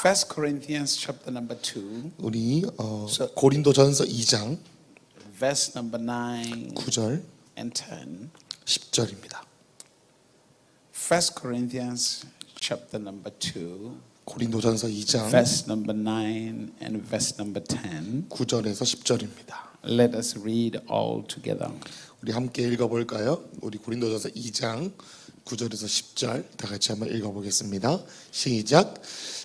First Corinthians chapter number 2, 우리 고린도전서 2장 verse number 9 9절 and 10. 10절입니다. First Corinthians chapter number 2, 고린도전서 2장 verse number 9 and verse number 10. 9절에서 10절입니다. Let us read all together. 우리 함께 읽어볼까요? 우리 고린도전서 2장 9절에서 10절 다 같이 한번 읽어보겠습니다. 시작.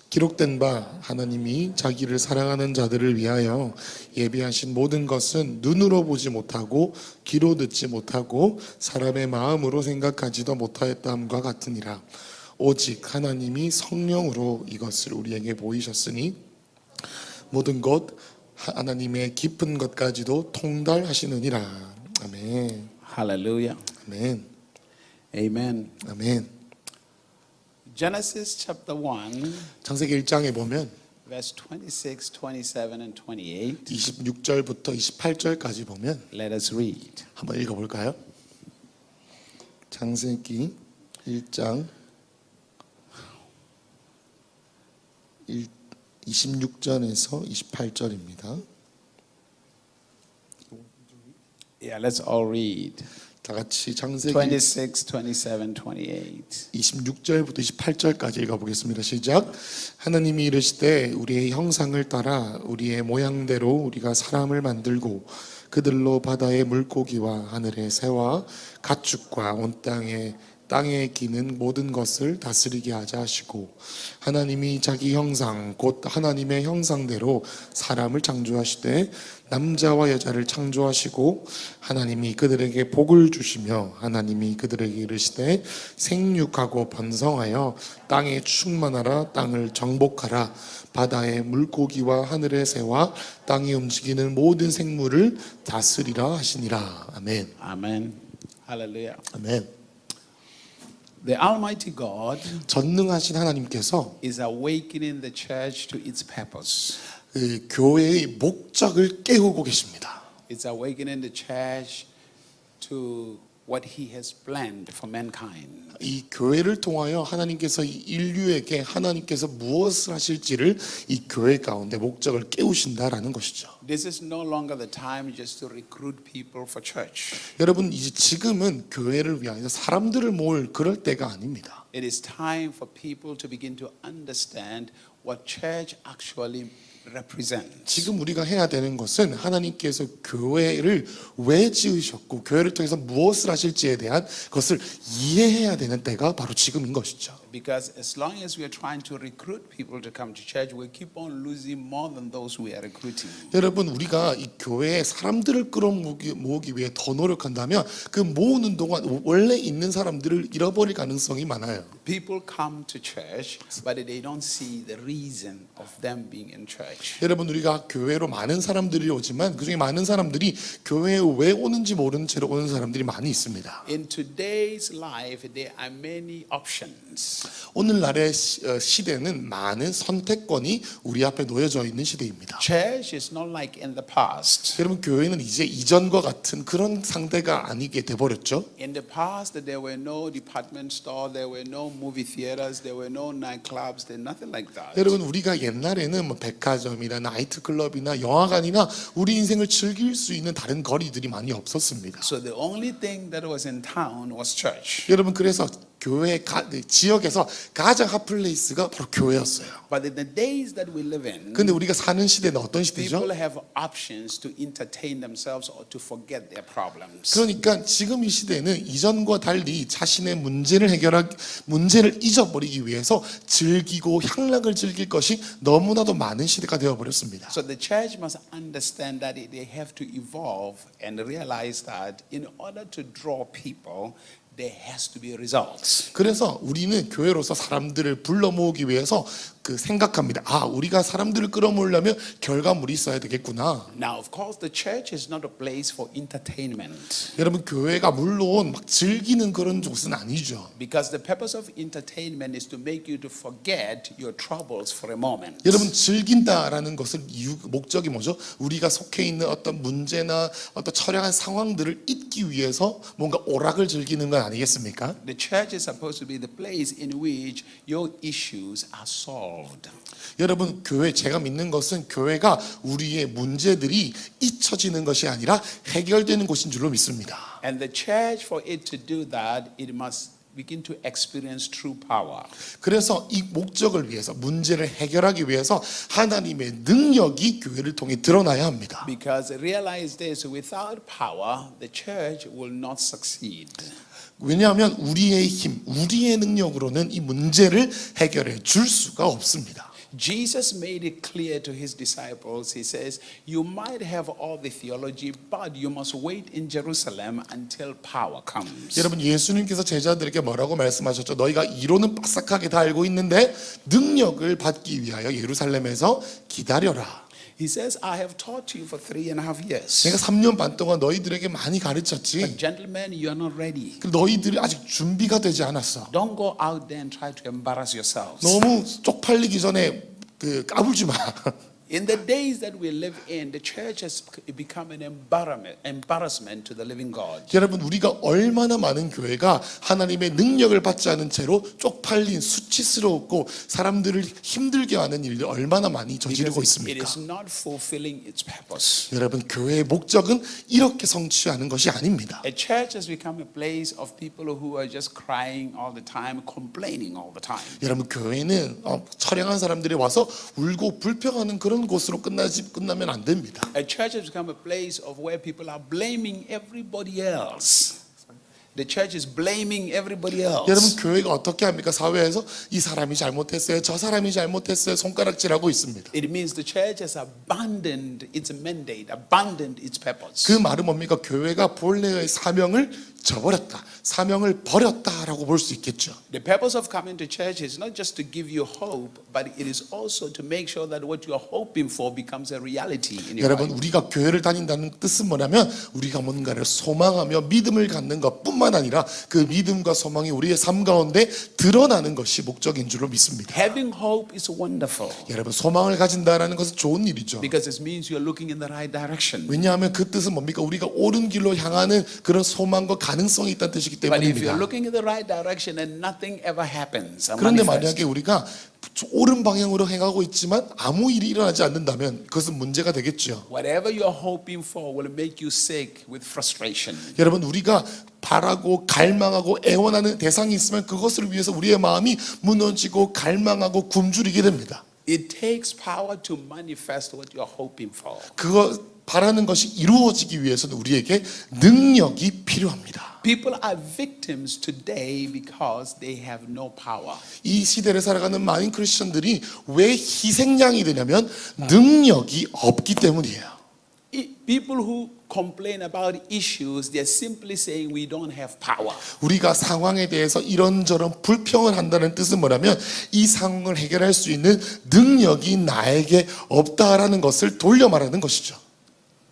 기록된 바 하나님이 자기를 사랑하는 자들을 위하여 예비하신 모든 것은 눈으로 보지 못하고 귀로 듣지 못하고 사람의 마음으로 생각하지도 못하였다함과 같으니라. 오직 하나님이 성령으로 이것을 우리에게 보이셨으니 모든 것 하나님의 깊은 것까지도 통달하시느니라. 아멘. Hallelujah. 아멘. Amen. 아멘. Genesis chapter 1, 창세기 1장에 보면 verse 26, 27, and 28. 26절부터 28절까지 보면 Let us read. 한번 읽어볼까요? 창세기 1장 26절에서 28절입니다. Yeah, let's all read. 다 같이 창세기 26, 27, 28. 26절부터 28절까지 읽어보겠습니다. 시작. 하나님이 이르시되 우리의 형상을 따라 우리의 모양대로 우리가 사람을 만들고 그들로 바다의 물고기와 하늘의 새와 가축과 온 땅에 기는 모든 것을 다스리게 하자 하시고 하나님이 자기 형상 곧 하나님의 형상대로 사람을 창조하시되 남자와 여자를 창조하시고 하나님이 그들에게 복을 주시며 하나님이 그들에게 이르시되 생육하고 번성하여 땅에 충만하라 땅을 정복하라 바다의 물고기와 하늘의 새와 땅에 움직이는 모든 생물을 다스리라 하시니라. 아멘. Amen. Hallelujah. 아멘. The Almighty God 전능하신 하나님께서 is awakening the church to its purpose. 그 교회의 목적을 깨우고 계십니다. It's awakening the church to what He has planned for mankind. 이 교회를 통하여 하나님께서 이 인류에게 하나님께서 무엇을 하실지를 이 교회 가운데 목적을 깨우신다라는 것이죠. This is no longer the time just to recruit people for church. 여러분 이제 지금은 교회를 위하여 사람들을 모을 그럴 때가 아닙니다. It is time for people to begin to understand what church actually represents. 지금 우리가 해야 되는 것은 하나님께서 교회를 왜 지으셨고 교회를 통해서 무엇을 하실지에 대한 것을 이해해야 되는 때가 바로 지금인 것이죠. Because as long as we are trying to recruit people to come to church, we keep on losing more than those we are recruiting. 여러분 우리가 이 교회에 사람들을 끌어모으기 위해 더 노력한다면 그 모으는 동안 원래 있는 사람들을 잃어버릴 가능성이 많아요. People come to church, but they don't see the reason of them being in church. 여러분 우리가 교회로 많은 사람들이 오지만 그중에 많은 사람들이 교회에 왜 오는지 모르는 채로 오는 사람들이 많이 있습니다. In today's life, there are many options. 오늘날의 시대는 많은 선택권이 우리 앞에 놓여져 있는 시대입니다. Church is not like in the past. 여러분 교회는 이제 이전과 같은 그런 상태가 아니게 돼버렸죠. In the past, there were no department store, there were no movie theaters, there were no nightclubs, there nothing like that. 여러분 우리가 옛날에는 뭐 백화점이나 나이트클럽이나 영화관이나 우리 인생을 즐길 수 있는 다른 거리들이 많이 없었습니다. So the only thing that was in town was church. 여러분 그래서 교회 지역에서 가장 핫플레이스가 바로 교회였어요. But in the days that we live in, 근데 우리가 사는 시대는 어떤 시대죠? people have options to entertain themselves or to forget their problems. 그러니까 지금 이 시대는 이전과 달리 자신의 문제를 잊어버리기 위해서 즐기고 향락을 즐길 것이 너무나도 많은 시대가 되어버렸습니다. So the church must understand that they have to evolve and realize that in order to draw people, there has to be results. 그래서 우리는 교회로서 사람들을 불러 모으기 위해서 생각합니다. 아, 우리가 사람들을 끌어모으려면 결과물이 있어야 되겠구나. Now, of course, the church is not a place for entertainment. 여러분 교회가 물론 막 즐기는 그런 곳은 아니죠. Because the purpose of entertainment is to make you to forget your troubles for a moment. 여러분 즐긴다라는 것은 목적이 뭐죠? 우리가 속해 있는 어떤 문제나 어떤 처량한 상황들을 잊기 위해서 뭔가 오락을 즐기는 건 아니겠습니까? The church is supposed to be the place in which your issues are solved. resolved. 여러분, 교회, 제가 믿는 것은 교회가 우리의 문제들이 잊혀지는 것이 아니라 해결되는 곳인 줄로 믿습니다. And the church, for it to do that, it must begin to experience true power. 그래서 이 목적을 위해서, 문제를 해결하기 위해서 하나님의 능력이 교회를 통해 드러나야 합니다. Because realize this, without power, the church will not succeed. 왜냐하면 우리의 힘, 우리의 능력으로는 이 문제를 해결해 줄 수가 없습니다. Jesus made it clear to his disciples. He says, you might have all the theology, but you must wait in Jerusalem until power comes. 여러분, 예수님께서 제자들에게 뭐라고 말씀하셨죠? 너희가 이론은 빠삭하게 다 알고 있는데 능력을 받기 위하여 예루살렘에서 기다려라. He says, I have taught you for 3.5 years. 내가 3년 반 동안 너희들에게 많이 가르쳤지. But gentlemen, you are not ready. 너희들이 아직 준비가 되지 않았어. Don't go out there and try to embarrass yourselves. 너무 쪽팔리기 전에 까불지 마. In the days that we live in, the church has become an embarrassment to the living God. 여러분, 우리가 얼마나 많은 교회가 하나님의 능력을 받지 않은 채로 쪽팔린, 수치스럽고 사람들을 힘들게 하는 일을 얼마나 많이 저지르고 Because it 있습니까? is not fulfilling its purpose. 여러분, 교회의 목적은 이렇게 성취하는 것이 아닙니다. A church has become a place of people who are just crying all the time, complaining all the time. 여러분, 교회는 처량한 사람들이 와서 울고 불평하는 그런 곳으로 끝나면 안 됩니다. A church has become a place of where people are blaming everybody else. The church is blaming everybody 여러분, else. 교회가 어떻게 합니까? 사회에서 이 사람이 잘못했어요, 저 사람이 잘못했어요, 손가락질하고 있습니다. It means the church has abandoned its mandate, abandoned its purpose. 그 말은 뭡니까? 교회가 본래의 사명을 저버렸다, 사명을 버렸다라고 볼 수 있겠죠. The purpose of coming to church is not just to give you hope, but it is also to make sure that what you are hoping for becomes a reality in your 여러분, life. 우리가 교회를 다닌다는 뜻은 뭐냐면 우리가 뭔가를 소망하며 믿음을 갖는 것뿐만 아니라 그 믿음과 소망이 우리의 삶 가운데 드러나는 것이 목적인 줄로 믿습니다. Having hope is wonderful 여러분, 소망을 가진다라는 것은 좋은 일이죠. because it means you're looking in the right direction. 왜냐하면 그 뜻은 뭡니까? 우리가 옳은 길로 향하는 그런 소망과 가능성이 있다는 뜻이기 But if you're 때문입니다. looking in the right direction and nothing ever happens, or 그런데 manifests, 만약에 우리가 옳은 방향으로 행하고 있지만 아무 일이 일어나지 않는다면 그것은 문제가 되겠죠. whatever you're hoping for will make you sick with frustration. 여러분, 우리가 바라고 갈망하고 애원하는 대상이 있으면 그것을 위해서 우리의 마음이 무너지고 갈망하고 굶주리게 됩니다. It takes power to manifest what you're hoping for. 그거 바라는 것이 이루어지기 위해서는 우리에게 능력이 필요합니다. People are victims today because they have no power. 이 시대를 살아가는 많은 크리스천들이 왜 희생양이 되냐면 능력이 없기 때문이에요. People who complain about issues, they're simply saying we don't have power. 우리가 상황에 대해서 이런저런 불평을 한다는 뜻은 뭐냐면 이 상황을 해결할 수 있는 능력이 나에게 없다라는 것을 돌려 말하는 것이죠.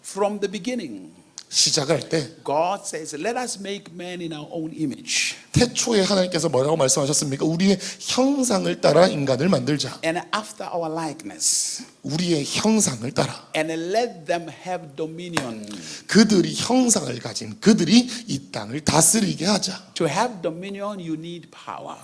From the beginning, 시작할 때 God says, let us make man in our own image. 태초에 하나님께서 뭐라고 말씀하셨습니까? 우리의 형상을 따라 인간을 만들자. And after our likeness. 우리의 형상을 따라. And let them have dominion. 그들이 형상을 가진 그들이 이 땅을 다스리게 하자. To have dominion, you need power.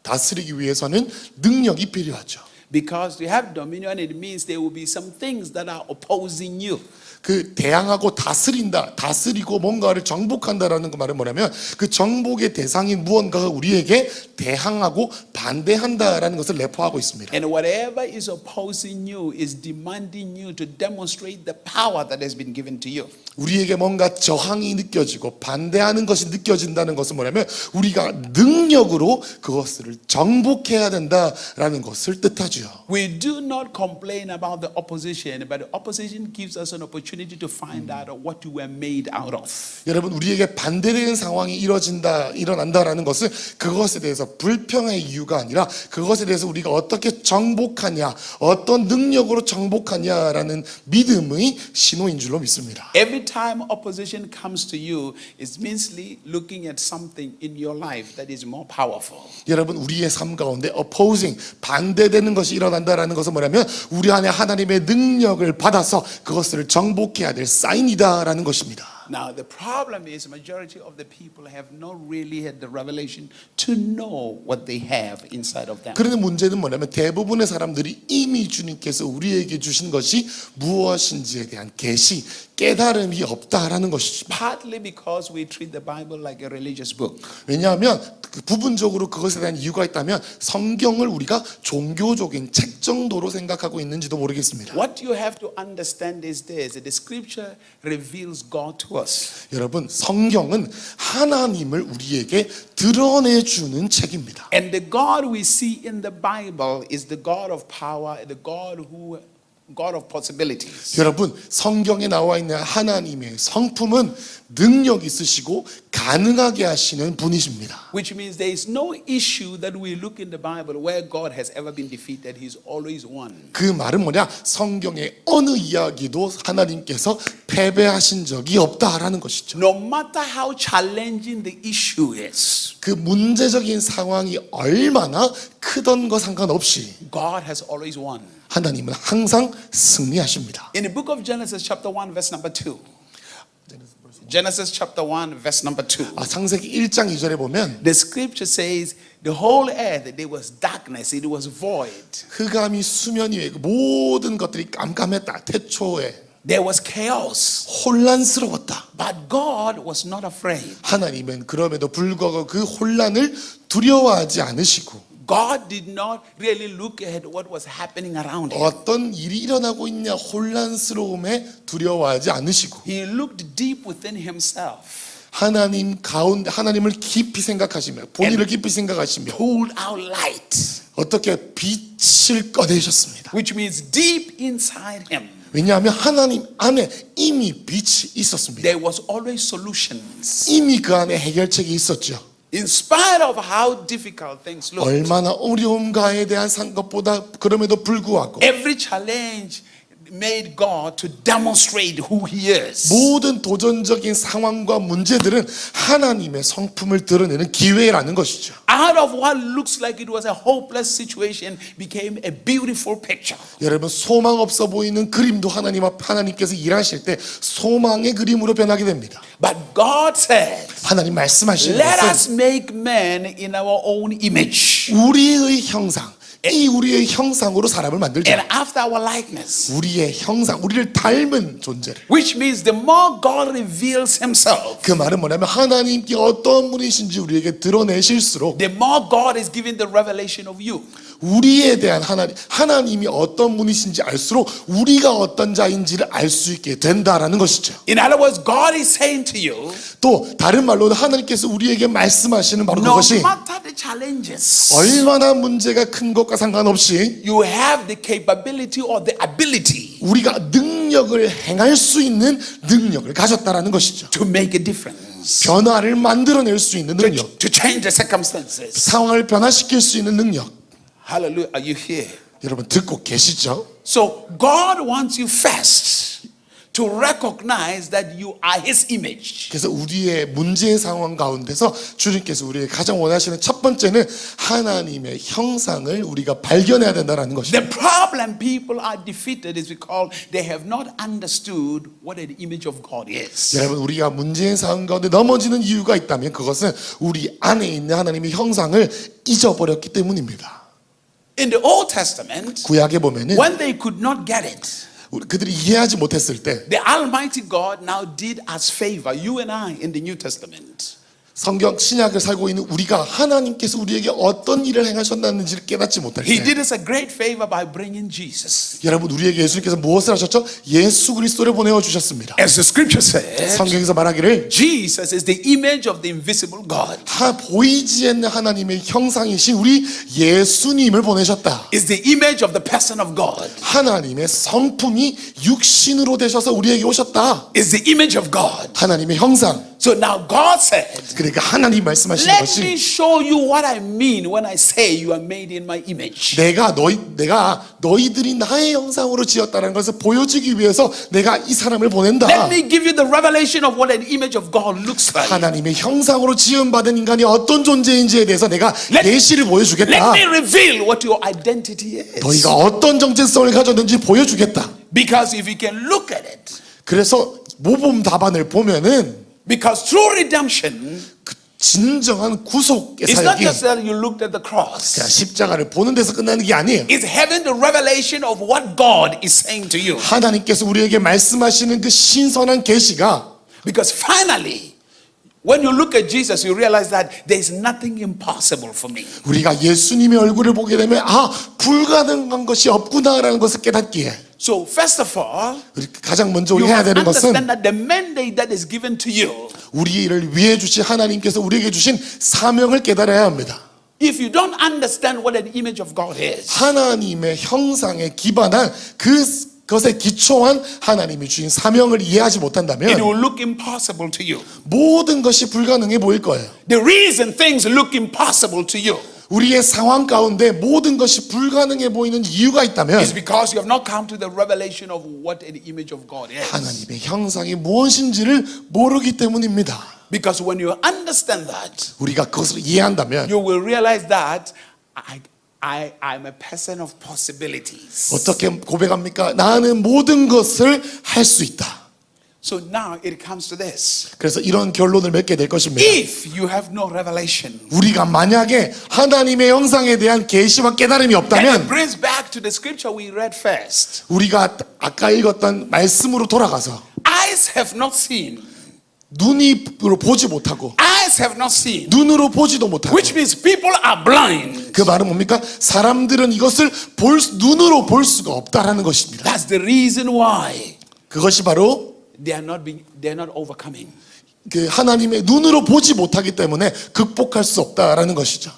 다스리기 위해서는 능력이 필요하죠. Because to have dominion, it means there will be some things that are opposing you. 그 대항하고 다스린다, 다스리고 뭔가를 정복한다라는 그 말은 뭐냐면 그 정복의 대상인 무언가가 우리에게 대항하고 반대한다라는 것을 내포하고 있습니다. And whatever is opposing you is demanding you to demonstrate the power that has been given to you. 우리에게 뭔가 저항이 느껴지고 반대하는 것이 느껴진다는 것은 뭐냐면 우리가 능력으로 그것을 정복해야 된다라는 것을 뜻하죠. We do not complain about the opposition, but the opposition gives us an opportunity to find out what we were made out of. 여러분, 우리에게 반대되는 상황이 일어난다라는 것은 그것에 대해서 불평의 이유가 아니라 그것에 대해서 우리가 어떻게 정복하냐, 어떤 능력으로 정복하냐라는 믿음의 신호인 줄로 믿습니다. Every time opposition comes to you, it's meansly looking at something in your life that is more powerful. 여러분, 우리의 삶 가운데 opposing, 반대되는 것이 일어난다라는 것은 뭐냐면 우리 안에 하나님의 능력을 받아서 그것을 정복해야 될 사인이다라는 것입니다. Now, the problem is majority of the people have not really had the revelation to know what they have inside of them. 그런데 문제는 뭐냐면 대부분의 사람들이 이미 주님께서 우리에게 주신 것이 무엇인지에 대한 계시, 깨달음이 없다라는 것이죠. Partly because we treat the Bible like a religious book. 왜냐하면 그 부분적으로 그것에 대한 이유가 있다면 성경을 우리가 종교적인 책 정도로 생각하고 있는지도 모르겠습니다. What you have to understand is this: the Scripture reveals God to us. 여러분, 성경은 하나님을 우리에게 드러내주는 책입니다. And the God we see in the Bible is the God of power, the God of possibilities. 여러분, 성경에 나와 있는 하나님의 성품은 능력 있으시고 가능하게 하시는 분이십니다. Which means there is no issue that we look in the Bible where God has ever been defeated. He's always won. 그 말은 뭐냐? 성경의 어느 이야기도 하나님께서 패배하신 적이 없다라는 것이죠. No matter how challenging the issue is, 그 문제적인 상황이 얼마나 크던 거 상관없이 God has always won. 하나님은 항상 승리하십니다. In the book of Genesis chapter 1 verse number 2. Genesis chapter 1 verse number 2. 창세기 1장 2절에 보면 The scripture says the whole earth there was darkness, it was void. 흑암이 수면 위에 모든 것들이 깜깜했다. 태초에 There was chaos. 혼란스러웠다. But God was not afraid. 하나님은 그럼에도 불구하고 그 혼란을 두려워하지 않으시고 God did not really look at what was happening around him. 어떤 일이 일어나고 있냐 혼란스러움에 두려워하지 않으시고 He looked deep within himself. 하나님 가운데 하나님을 깊이 생각하시며 본인을 깊이 생각하시며 Pulled out light. 어떻게 빛을 꺼내셨습니다. Which means deep inside him. 왜냐하면 하나님 안에 이미 빛이 있었습니다. There was always solutions. 이미 그 안에 해결책이 있었죠. In spite of how difficult things look. 얼마나 어려움가에 대한 것보다 그럼에도 불구하고 Every challenge made God to demonstrate who he is. 모든 도전적인 상황과 문제들은 하나님의 성품을 드러내는 기회라는 것이죠. Out of what looks like it was a hopeless situation became a beautiful picture. 여러분, 소망 없어 보이는 그림도 하나님께서 일하실 때 소망의 그림으로 변하게 됩니다. But God said, 하나님 말씀하시는 let 것은 us make man in our own image 우리의 형상, 이 우리의 형상으로 사람을 만들자. and after our likeness. 우리의 형상, 우리를 닮은 존재를. Which means the more God reveals himself, 그 말은 뭐냐면 하나님께 어떤 분이신지 우리에게 드러내실수록 the more God is giving the revelation of you. 우리에 대한 하나님이 어떤 분이신지 알수록 우리가 어떤 자인지를 알 수 있게 된다라는 것이죠. In other words, God is saying to you, 또 다른 말로는 하나님께서 우리에게 말씀하시는 바로 no 그것이 matter the challenges, 얼마나 문제가 큰 것과 상관없이 you have the capability or the ability 우리가 능력을 행할 수 있는 능력을 가졌다라는 것이죠. to make a difference, 변화를 만들어낼 수 있는 능력, to change the circumstances. 상황을 변화시킬 수 있는 능력. Hallelujah. Are you here? 여러분 듣고 계시죠? So God wants you first to recognize that you are his image. 그래서 우리의 문제의 상황 가운데서 주님께서 우리에게 가장 원하시는 첫 번째는 하나님의 형상을 우리가 발견해야 된다는 것입니다. The problem people are defeated is because they have not understood what the image of God is. 여러분, 우리가 문제의 상황 가운데 넘어지는 이유가 있다면 그것은 우리 안에 있는 하나님의 형상을 잊어버렸기 때문입니다. In the Old Testament, 구약에 보면은 when they could not get it, 그들이 이해하지 못했을 때 the Almighty God now did us favor, you and I, in the New Testament. 성경 신약을 살고 있는 우리가 하나님께서 우리에게 어떤 일을 행하셨는지를 깨닫지 못할 He 때 did us a great favor by bringing Jesus. 여러분, 우리에게 예수님께서 무엇을 하셨죠? 예수 그리스도를 보내어 주셨습니다. As the scripture says, 성경에서 말하기를 Jesus is the image of the invisible God. 보이지 않는 하나님의 형상이신 우리 예수님을 보내셨다. Is the image of the person of God. 하나님의 성품이 육신으로 되셔서 우리에게 오셨다. Is the image of God. 하나님의 형상. So now God said, 그러니까 하나님 말씀하시는 let 것이 me show you what I mean when I say you are made in my image. 내가 너희들이 나의 형상으로 지었다는 것을 보여주기 위해서 내가 이 사람을 보낸다. Let me give you the revelation of what an image of God looks like. 하나님의 형상으로 지음받은 인간이 어떤 존재인지에 대해서 내가 예시를 Let 보여주겠다. me reveal what your identity is. 너희가 어떤 정체성을 가졌는지 보여주겠다. Because if you can look at it, 그래서 모범 답안을 보면은 Because true redemption 그 진정한 구속의 is not 사역이 just that you looked at the cross. 그냥 십자가를 보는 데서 끝나는 게 아니에요. It's having the revelation of what God is saying to you. 하나님께서 우리에게 말씀하시는 그 신선한 계시가 Because finally, when you look at Jesus, you realize that there is nothing impossible for me. 우리가 예수님의 얼굴을 보게 되면 아 불가능한 것이 없구나라는 것을 깨닫기에 So first of all, 우리 가장 먼저 우리 you 해야 have to 되는 것은 understand that the mandate that is given to you, 우리를 위해 주신 하나님께서 우리에게 주신 사명을 깨달아야 합니다. if you don't understand what an image of God is, 하나님의 형상에 기반한 그것에 기초한 하나님이 주신 사명을 이해하지 it 못한다면 will look impossible to you. 모든 것이 불가능해 보일 거예요. The reason things look impossible to you 우리의 상황 가운데 모든 것이 불가능해 보이는 이유가 있다면 is because you have not come to the revelation of what an image of God is. 하나님의 형상이 무엇인지를 모르기 때문입니다. Because when you understand that, 우리가 그것을 이해한다면 you will realize that I'm a person of possibilities. 어떻게 고백합니까? 나는 모든 것을 할 수 있다. So now it comes to this. 그래서 이런 결론을 맺게 될 것입니다. If you have no revelation, 우리가 만약에 하나님의 형상에 대한 계시와 깨달음이 and it 없다면 brings back to the scripture we read first. 우리가 아까 읽었던 말씀으로 돌아가서 Eyes have not seen. 눈으로 보지 못하고 Eyes have not seen. 눈으로 보지도 못하고 Which means people are blind. 그 말은 뭡니까? 사람들은 이것을 눈으로 볼 수가 없다라는 것입니다. That's the reason why 그것이 바로 they're not overcoming. 그 하나님의 눈으로 보지 못하기 때문에 극복할 수 없다라는 것이죠.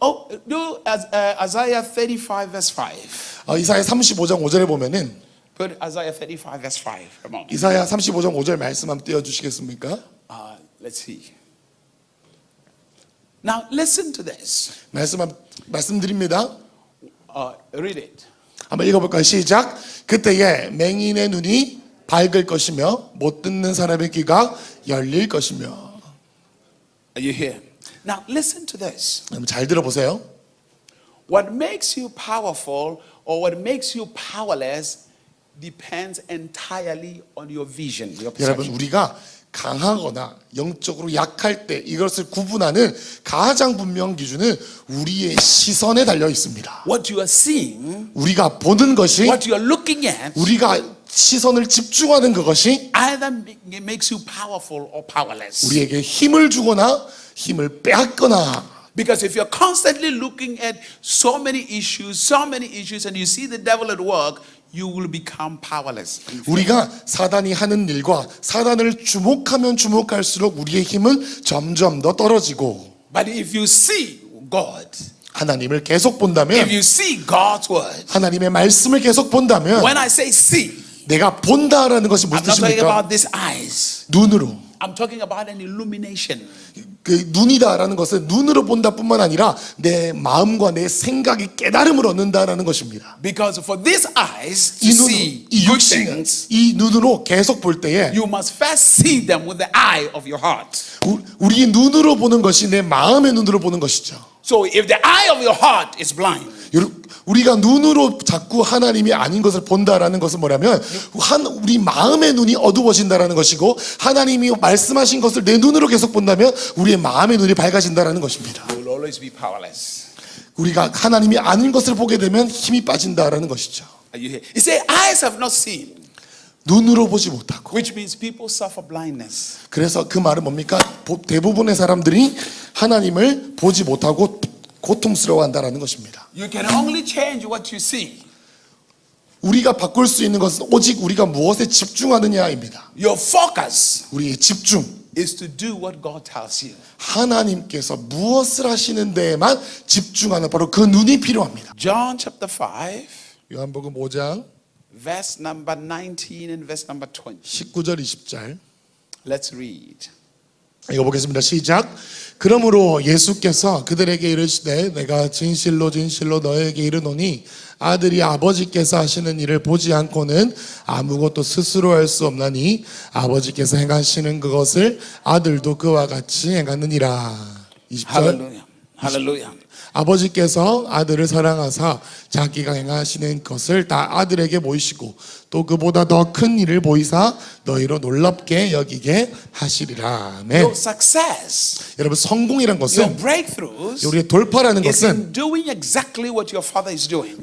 Oh, do Isaiah 35 verse 5. 이사야 35장 5절에 보면은 Put Isaiah 35 verse 5. Come on. 이사야 35장 5절 말씀 한번 띄워 주시겠습니까? Let's see. Now listen to this. 말씀드립니다. Read it. 한번 읽어볼까요? 시작. 그때에 맹인의 눈이 밝을 것이며 못 듣는 사람의 귀가 열릴 것이며. Are you here? Now listen to this. 여러분 잘 들어보세요. What makes you powerful or what makes you powerless depends entirely on your vision, your 여러분 perception. 우리가 강하거나 영적으로 약할 때 이것을 구분하는 가장 분명 기준은 우리의 시선에 달려 있습니다. What you are seeing, 우리가 보는 것이 what you are looking at, 우리가 시선을 집중하는 그것이 either makes you powerful or powerless. 우리에게 힘을 주거나 힘을 빼앗거나. Because if you're constantly looking at so many issues, and you see the devil at work, you will become powerless. 우리가 사단이 하는 일과 사단을 주목하면 주목할수록 우리의 힘은 점점 더 떨어지고 But if you see God, 하나님을 계속 if 본다면 you see God's word, 하나님의 말씀을 계속 본다면 when I say see, 내가 본다라는 것이 무슨 I'm not talking 뜻입니까? about these eyes. 눈으로 I'm talking about an illumination. 그 눈이다라는 것은 눈으로 본다뿐만 아니라 내 마음과 내 생각이 깨달음을 얻는다라는 것입니다. Because for these eyes to 이 눈으로, see 이 good 육신, things, 이 눈으로 계속 볼 때에 you must first see them with the eye of your heart. 우리 눈으로 보는 것이 내 마음의 눈으로 보는 것이죠. So if the eye of your heart is blind, 우리가 눈으로 자꾸 하나님이 아닌 것을 본다라는 것은 뭐냐면 우리 마음의 눈이 어두워진다라는 것이고 하나님이 말씀하신 것을 내 눈으로 계속 본다면 우리의 마음의 눈이 밝아진다라는 것입니다. you will always be powerless. 우리가 하나님이 아닌 것을 보게 되면 힘이 빠진다라는 것이죠. Are you here? It says eyes have not seen, 눈으로 보지 못하고. which means people suffer blindness. 그래서 그 말은 뭡니까? 대부분의 사람들이 하나님을 보지 못하고 고통스러워한다라는 것입니다. You can only change what you see. 우리가 바꿀 수 있는 것은 오직 우리가 무엇에 집중하느냐입니다. Your focus 우리의 집중. is to do what God tells you. 하나님께서 무엇을 하시는 데에만 집중하는 바로 그 눈이 필요합니다. John chapter 5, 요한복음 5장 verse number 19 and verse number 20. 19절 20절 Let's read. 읽어보겠습니다. 시작. 그러므로 예수께서 그들에게 이르시되 내가 진실로 진실로 너에게 이르노니 아들이 아버지께서 하시는 일을 보지 않고는 아무것도 스스로 할 수 없나니 아버지께서 행하시는 그것을 아들도 그와 같이 행하느니라. 20절. Hallelujah. Hallelujah. 아버지께서 아들을 사랑하사 자기가 행하시는 것을 다 아들에게 보이시고 또 그보다 더 큰 일을 보이사 너희로 놀랍게 여기게 하시리라. 아멘. Your success, 여러분 성공이란 your 것은 breakthroughs 우리의 돌파라는 is 것은 in doing exactly what your father is doing.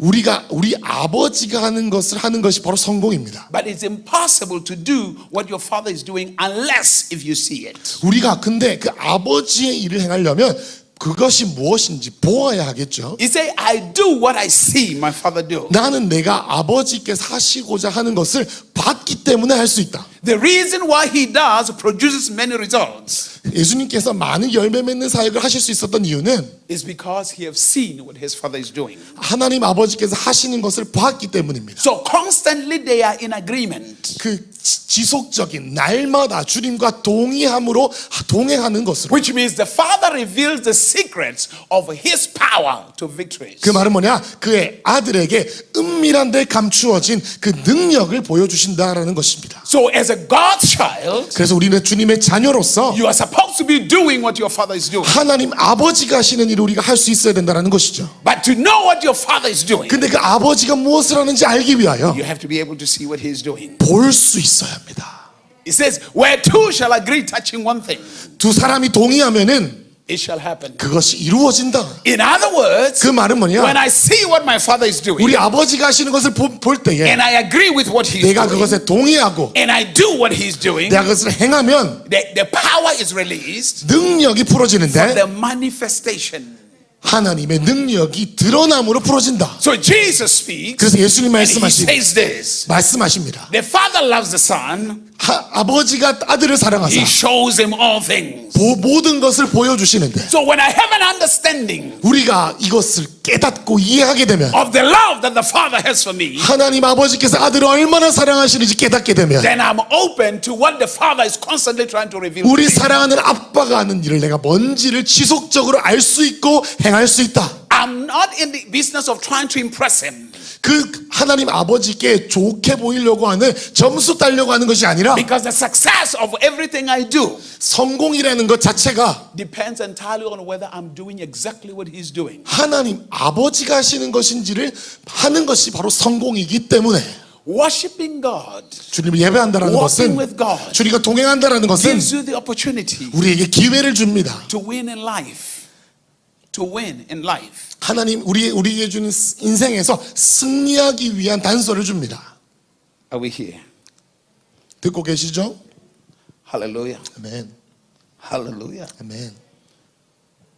우리 아버지가 하는 것을 하는 것이 바로 성공입니다. But it's impossible to do what your father is doing unless if you see it. 우리가 근데 그 아버지의 일을 행하려면 그것이 무엇인지 보아야 하겠죠. He say, I do what I see my father do. 나는 내가 아버지께서 하시고자 하는 것을 봤기 때문에 할 수 있다. The reason why he does produces many results 예수님께서 많은 열매 맺는 사역을 하실 수 있었던 이유는 is because he have seen what his father is doing. 하나님 아버지께서 하시는 것을 봤기 때문입니다. So constantly they are in agreement. 그 지속적인 날마다 주님과 동행하는 것으로. Which means the father reveals the secrets of his power to victories. 그 말은 뭐냐? 그의 아들에게 은밀한 데 감추어진 그 능력을 보여주신다라는 것입니다. So as a God's child, 그래서 우리는 주님의 자녀로서 you are supposed to be doing what your father is doing. 하나님 아버지가 하시는 일을 우리가 할 수 있어야 된다는 것이죠. But to know what your father is doing, 근데 그 아버지가 무엇을 하는지 알기 위하여 you have to be able to see what he is doing. 볼 수 있어야 합니다. It says, where two shall agree touching one thing, 두 사람이 동의하면은 it shall happen. 그것이 이루어진다. In other words, 그 말은 뭐냐? when I see what my father is doing, 우리 아버지가 하시는 것을 볼 때에 and I agree with what he is 내가 doing, 그것에 동의하고 and I do what he is doing, 내가 그것을 행하면 the power is released 능력이 for 풀어지는데 the manifestation. 하나님의 능력이 드러남으로 풀어진다. So Jesus speaks, 그래서 예수님 and he 말씀하십니다. says this. 말씀하십니다. The father loves the son, 아버지가 아들을 사랑하사 he shows him all things. 모든 것을 보여주시는데 So when I have an understanding 우리가 이것을 깨닫고 이해하게 되면 of the love that the father has for me, 하나님 아버지께서 아들을 얼마나 사랑하시는지 깨닫게 되면 then I'm open to what the father is constantly trying to reveal to 우리 me. 사랑하는 아빠가 하는 일을 내가 뭔지를 지속적으로 알 수 있고 행할 수 있다. I'm not in the business of trying to impress him, 그 하나님 아버지께 좋게 보이려고 하는 점수 따려고 하는 것이 아니라 because the success of everything I do 성공이라는 것 자체가 depends entirely on whether I'm doing exactly what he's doing. 하나님 아버지가 하시는 것인지를 하는 것이 바로 성공이기 때문에 Worshiping God, 주님을 예배한다라는 walking 것은 with God, 주님과 동행한다라는 것은 gives you the opportunity 우리에게 기회를 줍니다. to win in life. To win in life. 하나님 우리에게 주는 인생에서 승리하기 위한 단서를 줍니다. Are we here? 듣고 계시죠? Hallelujah. 아멘. Hallelujah. 아멘.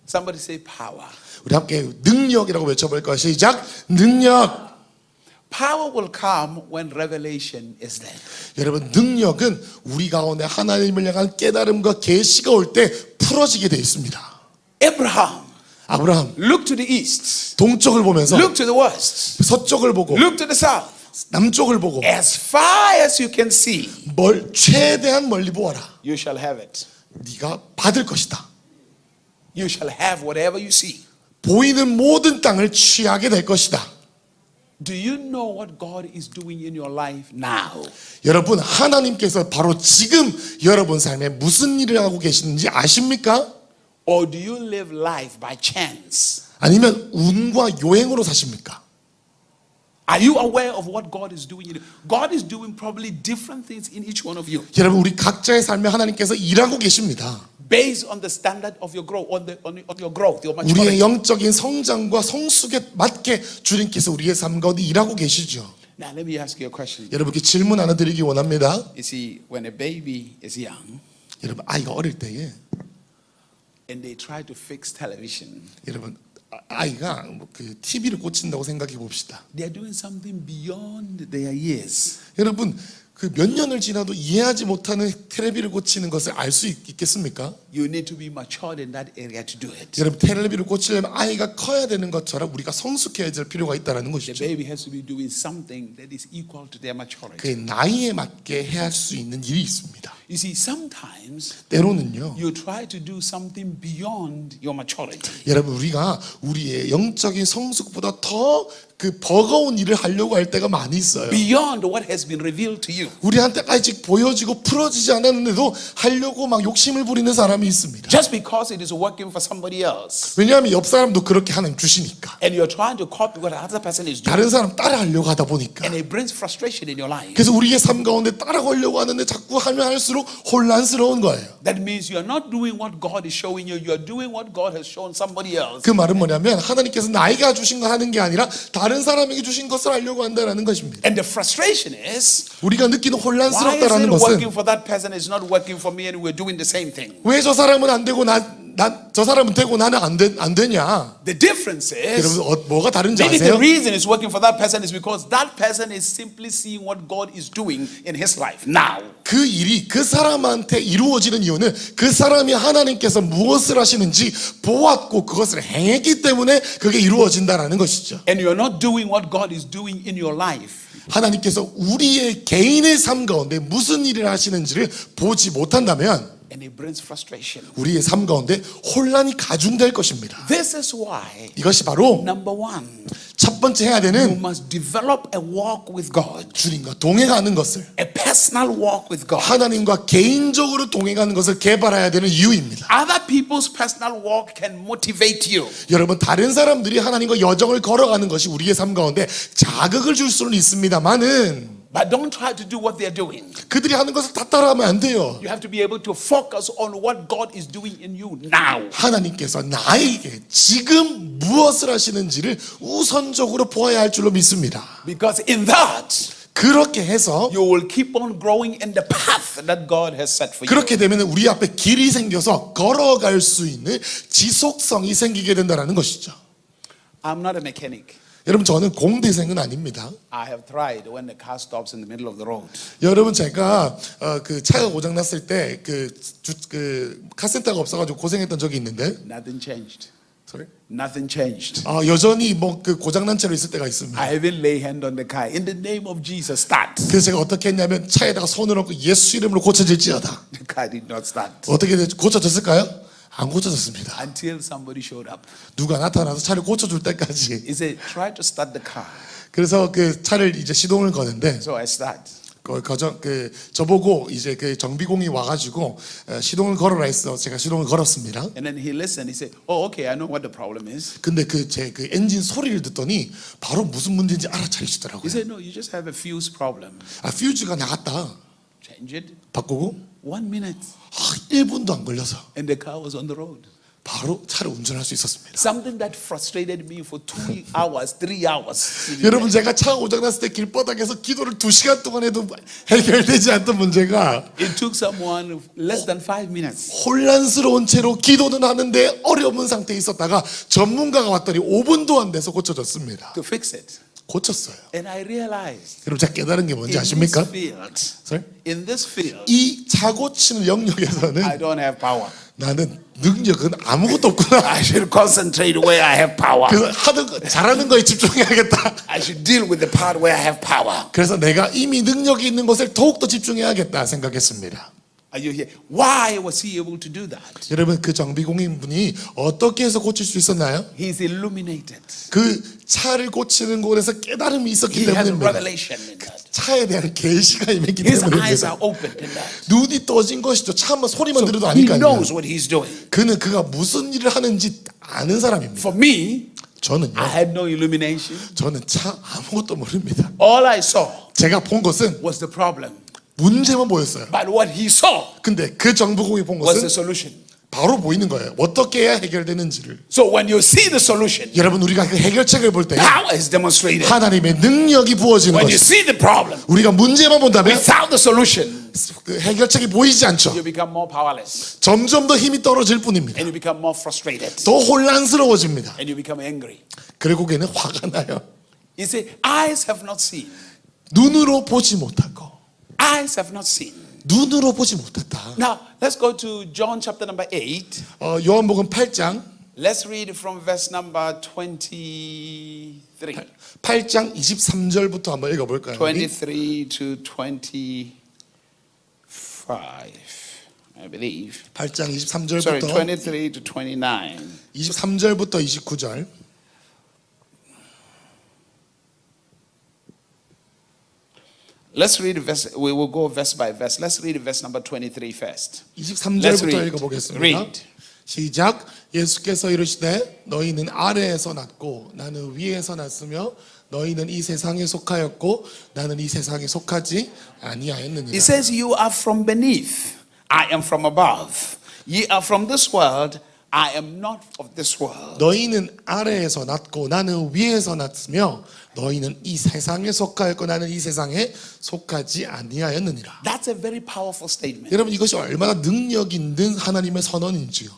Somebody say power. 우리 함께 능력이라고 외쳐볼까요? 시작. 능력. Power will come when revelation is there. 여러분 능력은 우리 가운데 하나님을 향한 깨달음과 계시가 올 때 풀어지게 되어 있습니다. Abraham, 아브라함 look to the east. 동쪽을 보면서 Look to the west. 서쪽을 보고 Look to the south. 남쪽을 보고 As far as you can see, 최대한 멀리 보아라. you shall have it. 네가 받을 것이다. You shall have whatever you see. 보이는 모든 땅을 취하게 될 것이다. Do you know what God is doing in your life now? 여러분 하나님께서 바로 지금 여러분 삶에 무슨 일을 하고 계시는지 아십니까? Or do you live life by chance? 아니면 운과 요행으로 사십니까? Are you aware of what God is doing? God is doing probably different things in each one of you 여러분 우리 각자의 삶에 하나님께서 일하고 계십니다. based on the standard of your growth, on your growth, your 우리의 maturity. 영적인 성장과 성숙에 맞게 주님께서 우리의 삶 가운데 일하고 계시죠. Now let me ask you a question. 여러분께 질문 하나 드리기 원합니다. You see, when a baby is young 여러분 아이가 어릴 때에 and they try to fix television, 여러분 아이가 그 TV를 고친다고 생각해 봅시다. they are doing something beyond their years. 여러분 그 몇 년을 지나도 이해하지 못하는 텔레비를 고치는 것을 알 수 있겠습니까? You need to be matured in that area to do it. 여러분 텔레비를 고치려면 아이가 커야 되는 것처럼 우리가 성숙해야 될 필요가 있다는 The 것이죠. baby has to be doing something that is equal to their maturity. 그의 나이에 맞게 해야 할 수 있는 일이 있습니다. You see, sometimes 때로는요. you try to do something beyond your maturity. 여러분 우리가 우리의 영적인 성숙보다 더 그 버거운 일을 하려고 할 때가 많이 있어요. Beyond what has been revealed to you. 우리한테 아직 보여지고 풀어지지 않았는데도 하려고 막 욕심을 부리는 사람이 있습니다. Just because it is working for somebody else. 왜냐하면 옆 사람도 그렇게 하나님 주시니까. And you're trying to copy what another person is doing. 다른 사람 따라하려고 하다 보니까. And it brings frustration in your life. 그래서 우리의 삶 가운데 따라가려고 하는데 자꾸 하면 할수록 혼란스러운 거예요. That means you're not doing what God is showing you. You're doing what God has shown somebody else. 그 말은 뭐냐면 하나님께서 나에게 주신 거 하는 게 아니라 다른 사람에게 주신 것을 하려고 한다는 것입니다. And the frustration is, 우리가 느끼는 why is it 혼란스럽다라는 working 것은 for that person is not working for me and we're doing the same thing? 왜 저 사람은 안 되고 저 사람은 되고 나는 안 되냐? The difference is, 여러분 뭐가 다른지 maybe the 아세요? reason it's working for that person is because that person is simply seeing what God is doing in his life now. 그 일이 그 사람한테 이루어지는 이유는 그 사람이 하나님께서 무엇을 하시는지 보았고 그것을 행했기 때문에 그게 이루어진다라는 것이죠. And you're not doing what God is doing in your life. 하나님께서 우리의 개인의 삶 가운데 무슨 일을 하시는지를 보지 못한다면 And it brings frustration. 우리의 삶 가운데 혼란이 가중될 것입니다. This is why, 이것이 바로 number one, 첫 번째 해야 you 되는 must develop a walk with God. 주님과 동행하는 것을 A personal walk with God. 하나님과 개인적으로 동행하는 것을 개발해야 되는 이유입니다. Other people's personal walk can motivate you. 여러분 다른 사람들이 하나님과 여정을 걸어가는 것이 우리의 삶 가운데 자극을 줄 수는 있습니다만은 But don't try to do what they're doing. 그들이 하는 것을 다 따라하면 안 돼요. You have to be able to focus on what God is doing in you now. 하나님께서 나에게 지금 무엇을 하시는지를 우선적으로 보아야 할 줄로 믿습니다. Because in that, 그렇게 해서 you will keep on growing in the path that God has set for you. 그렇게 되면 우리 앞에 길이 생겨서 걸어갈 수 있는 지속성이 생기게 된다는 것이죠. I'm not a mechanic. 여러분 저는 공대생은 아닙니다. I have tried when the car stops in the middle of the road. 여러분 제가 그 차가 고장 났을 때 그 카센터가 없어가지고 고생했던 적이 있는데, Nothing changed. sorry? Nothing changed. 여전히 뭐 그 고장난 채로 있을 때가 있습니다. I even lay hand on the car. In the name of Jesus, start. 그래서 제가 어떻게 했냐면 차에다가 손을 얹고 예수 이름으로 고쳐질지어다. The car did not start 어떻게 고쳐졌을까요? 안 고쳐졌습니다. until somebody showed up. 누가 나타나서 차를 고쳐줄 때까지. He said, try to start the car. 그래서 그 차를 이제 시동을 거는데 So I start. 저보고 이제 그 정비공이 와가지고 시동을 걸어라 했어. 제가 시동을 걸었습니다. And then he listened. He said, oh, okay, I know what the problem is. 근데 제 엔진 소리를 듣더니 바로 무슨 문제인지 He 알아차리시더라고요. said, no, you just have a fuse problem. 퓨즈가 나갔다. Change it. 바꾸고 1 minute. 1분도 안 걸려서 And the car was on the road. 바로 차를 운전할 수 있었습니다. Something that frustrated me for 2 hours, 3 hours. 여러분 제가 차가 고장났을 때 길바닥에서 기도를 2시간 동안 해도 해결되지 않던 문제가 It took someone less than 5 minutes. 혼란스러운 채로 기도는 하는데 어려운 상태에 있었다가 전문가가 왔더니 5분도 안 돼서 고쳐졌습니다. To fix it. 고쳤어요. And I realized 여러분 제가 깨달은 게 뭔지 in this 아십니까? field, Sorry? in this field, 이 차 고치는 영역에서는 I don't have power. 나는 능력은 아무것도 없구나. I should concentrate where I have power. 그래서 잘하는 거에 집중해야겠다. I should deal with the part where I have power. 그래서 내가 이미 능력이 있는 것을 더욱더 집중해야겠다 생각했습니다. Are you here? Why was he able to do that? 여러분 그 정비공인 분이 어떻게 해서 고칠 수 있었나요? He's illuminated. 그 차를 고치는 곳에서 깨달음이 있었기 He has 때문입니다. revelation in that. 차에 대한 계시가 임했기 His eyes are 때문입니다. opened in that. 눈이 떠진 것이죠. 차 한번 소리만 들어도 He 아니까요. knows what he's doing. 그가 무슨 일을 하는지 아는 사람입니다. For me, 저는요. I had no illumination. 저는 차 아무것도 모릅니다. All I saw 제가 본 것은 was the problem. 문제만 보였어요. But what he saw 근데 그 정부공이 본 was the 것은 solution. 바로 보이는 거예요. 어떻게 해야 해결되는지를. So when you see the solution, 여러분 우리가 그 해결책을 볼 때 power is demonstrated. 하나님의 능력이 부어지는 When you 것이. see the problem, 우리가 문제만 본다면 without the solution, 그 해결책이 보이지 않죠. you become more powerless. 점점 더 힘이 떨어질 뿐입니다. And you become more frustrated. 더 혼란스러워집니다. And you become angry. 결국에는 화가 나요. You say, eyes have not seen. 눈으로 보지 못하고 Eyes have not seen. 눈으로 보지 못했다. Now, let's go to John chapter number 8. 요한복음 8장 Let's read from verse number 23. 8장 23절부터 한번 읽어볼까요? 23 to 25, I believe. 8장 Sorry, 23절부터 23 to 29. 23절부터 29절. Let's read verse. We will go verse by verse. Let's read verse number 23 first. Let's 23절부터 read. 읽어보겠습니다. Read. 시작. 예수께서 이르시되 너희는 아래에서 났고 나는 위에서 났으며 너희는 이 세상에 속하였고 나는 이 세상에 속하지 아니하였느니라. It says, "You are from beneath; I am from above. Ye are from this world; I am not of this world." 너희는 아래에서 났고 나는 위에서 났으며 너희는 이 세상에 속하였고 나는 이 세상에 속하지 아니하였느니라. That's a very powerful statement. 여러분 이것이 얼마나 능력 있는 하나님의 선언인지요.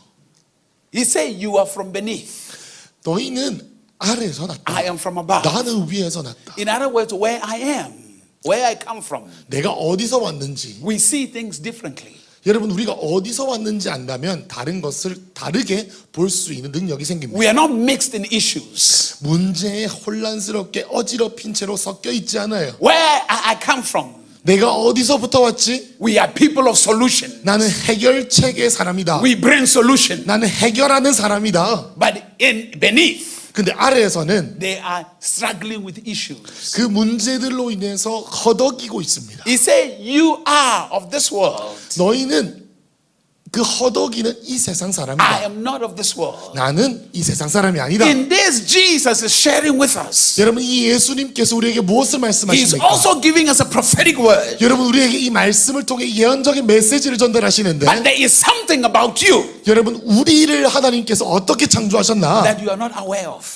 He said, "You are from beneath; 너희는 아래에서 났다. I am from above." 나는 위에서 났다. In other words, where I am, where I come from, 내가 어디서 왔는지. we see things differently. 여러분 우리가 어디서 왔는지 안다면 다른 것을 다르게 볼 수 있는 능력이 생깁니다. We are not mixed in issues. 문제에 혼란스럽게 어지럽힌 채로 섞여 있지 않아요. Where I come from, 내가 어디서부터 왔지? we are people of solution. 나는 해결책의 사람이다. We bring solution. 나는 해결하는 사람이다. But in beneath, 근데 아래에서는 they are struggling with issues. 그 문제들로 인해서 허덕이고 있습니다. He said, "You are of this world. 너희는 그 허덕이는 이 세상 I 사람이다. am not of this world." 나는 이 세상 사람이 아니다. In this, Jesus is sharing with us. 여러분 이 예수님께서 우리에게 무엇을 He's 말씀하십니까? also giving us a prophetic word. 여러분 우리에게 이 말씀을 통해 예언적인 메시지를 전달하시는데 But there is something about you 여러분 우리를 하나님께서 어떻게 창조하셨나? that you are not aware of.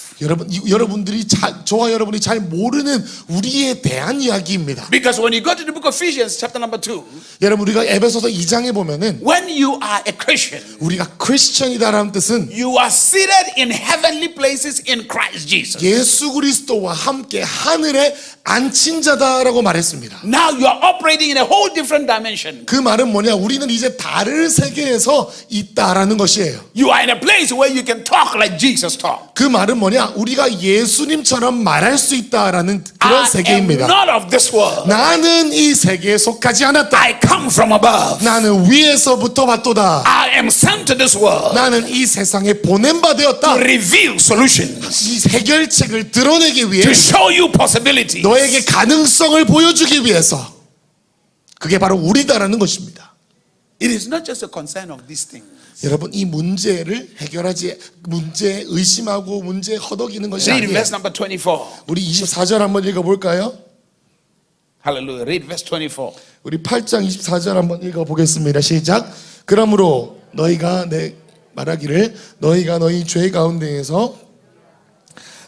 여러분들이 저와 여러분이 잘 모르는 우리에 대한 이야기입니다. Because when you go to the book of Ephesians, chapter number 2, 여러분 우리가 에베소서 2장에 보면은 when you are a Christian, 우리가 크리스천이다라는 뜻은 you are seated in heavenly places in Christ Jesus. 예수 그리스도와 함께 하늘에 앉힌 자다라고 말했습니다. Now you are operating in a whole different dimension. 그 말은 뭐냐? 우리는 이제 다른 세계에서 있다라는 것이에요. You are in a place where you can talk like Jesus talked. 그 말은 뭐냐? 우리가 예수님처럼 말할 수 있다라는 그런 I am 세계입니다. not of this world. 나는 이 세계에 속하지 않았다. I come from above. 나는 위에서부터 왔도다. I am sent to this world 나는 이 세상에 보낸 바 to 되었다. reveal solutions, 이 해결책을 드러내기 위해 to show you possibilities. 너에게 가능성을 보여주기 위해서 그게 바로 우리다라는 것입니다. It is not just a concern of these things. 여러분 이 문제를 해결하지 문제 의심하고 문제 허덕이는 것이 Read 아니에요. verse number 24. 우리 24절 한번 읽어볼까요? Hallelujah. Read verse 24. 우리 8장 24절 한번 읽어보겠습니다. 시작. 그러므로 너희가 내 말하기를 너희가 너희 죄 가운데에서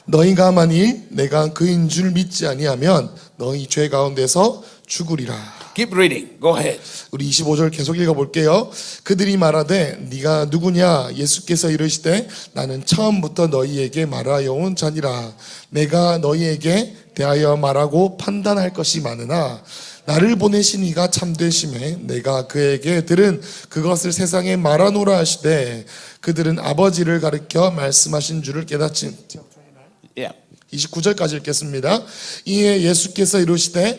너희가 만일 내가 그인 줄 믿지 아니하면 너희 죄 가운데서 죽으리라. Keep reading. Go ahead. 우리 25절 계속 읽어볼게요. 그들이 말하되 네가 누구냐? 예수께서 이르시되 나는 처음부터 너희에게 말하여 온 자니라. 내가 너희에게 대하여 말하고 판단할 것이 많으나 나를 보내신 이가 참되심에 내가 그에게 들은 그것을 세상에 말하노라 하시되 그들은 아버지를 가리켜 말씀하신 줄을 깨닫지. Yeah. 29절까지 읽겠습니다. 이에 예수께서 이르시되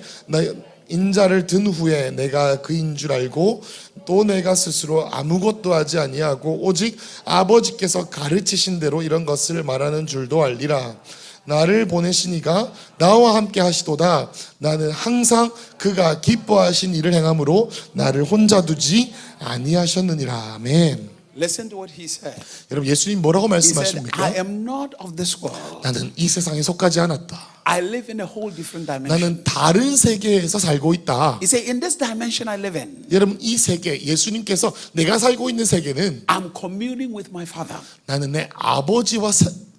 인자를 든 후에 내가 그인 줄 알고 또 내가 스스로 아무것도 하지 아니하고 오직 아버지께서 가르치신 대로 이런 것을 말하는 줄도 알리라. 나를 보내신 이가 나와 함께 하시도다. 나는 항상 그가 기뻐하신 일을 행함으로 나를 혼자 두지 아니하셨느니라. 아멘. Listen to what he said. 여러분 예수님 뭐라고 He said, 말씀하십니까? I am not of this world. 나는 이 세상에 속하지 않았다. I live in a whole different dimension. 나는 다른 세계에서 살고 있다. He said, in this dimension I live in, 여러분 이 세계 예수님께서 내가 살고 있는 세계는 I'm communing with my Father. 나는 내 아버지와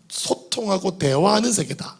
소통하고 대화하는 세계다.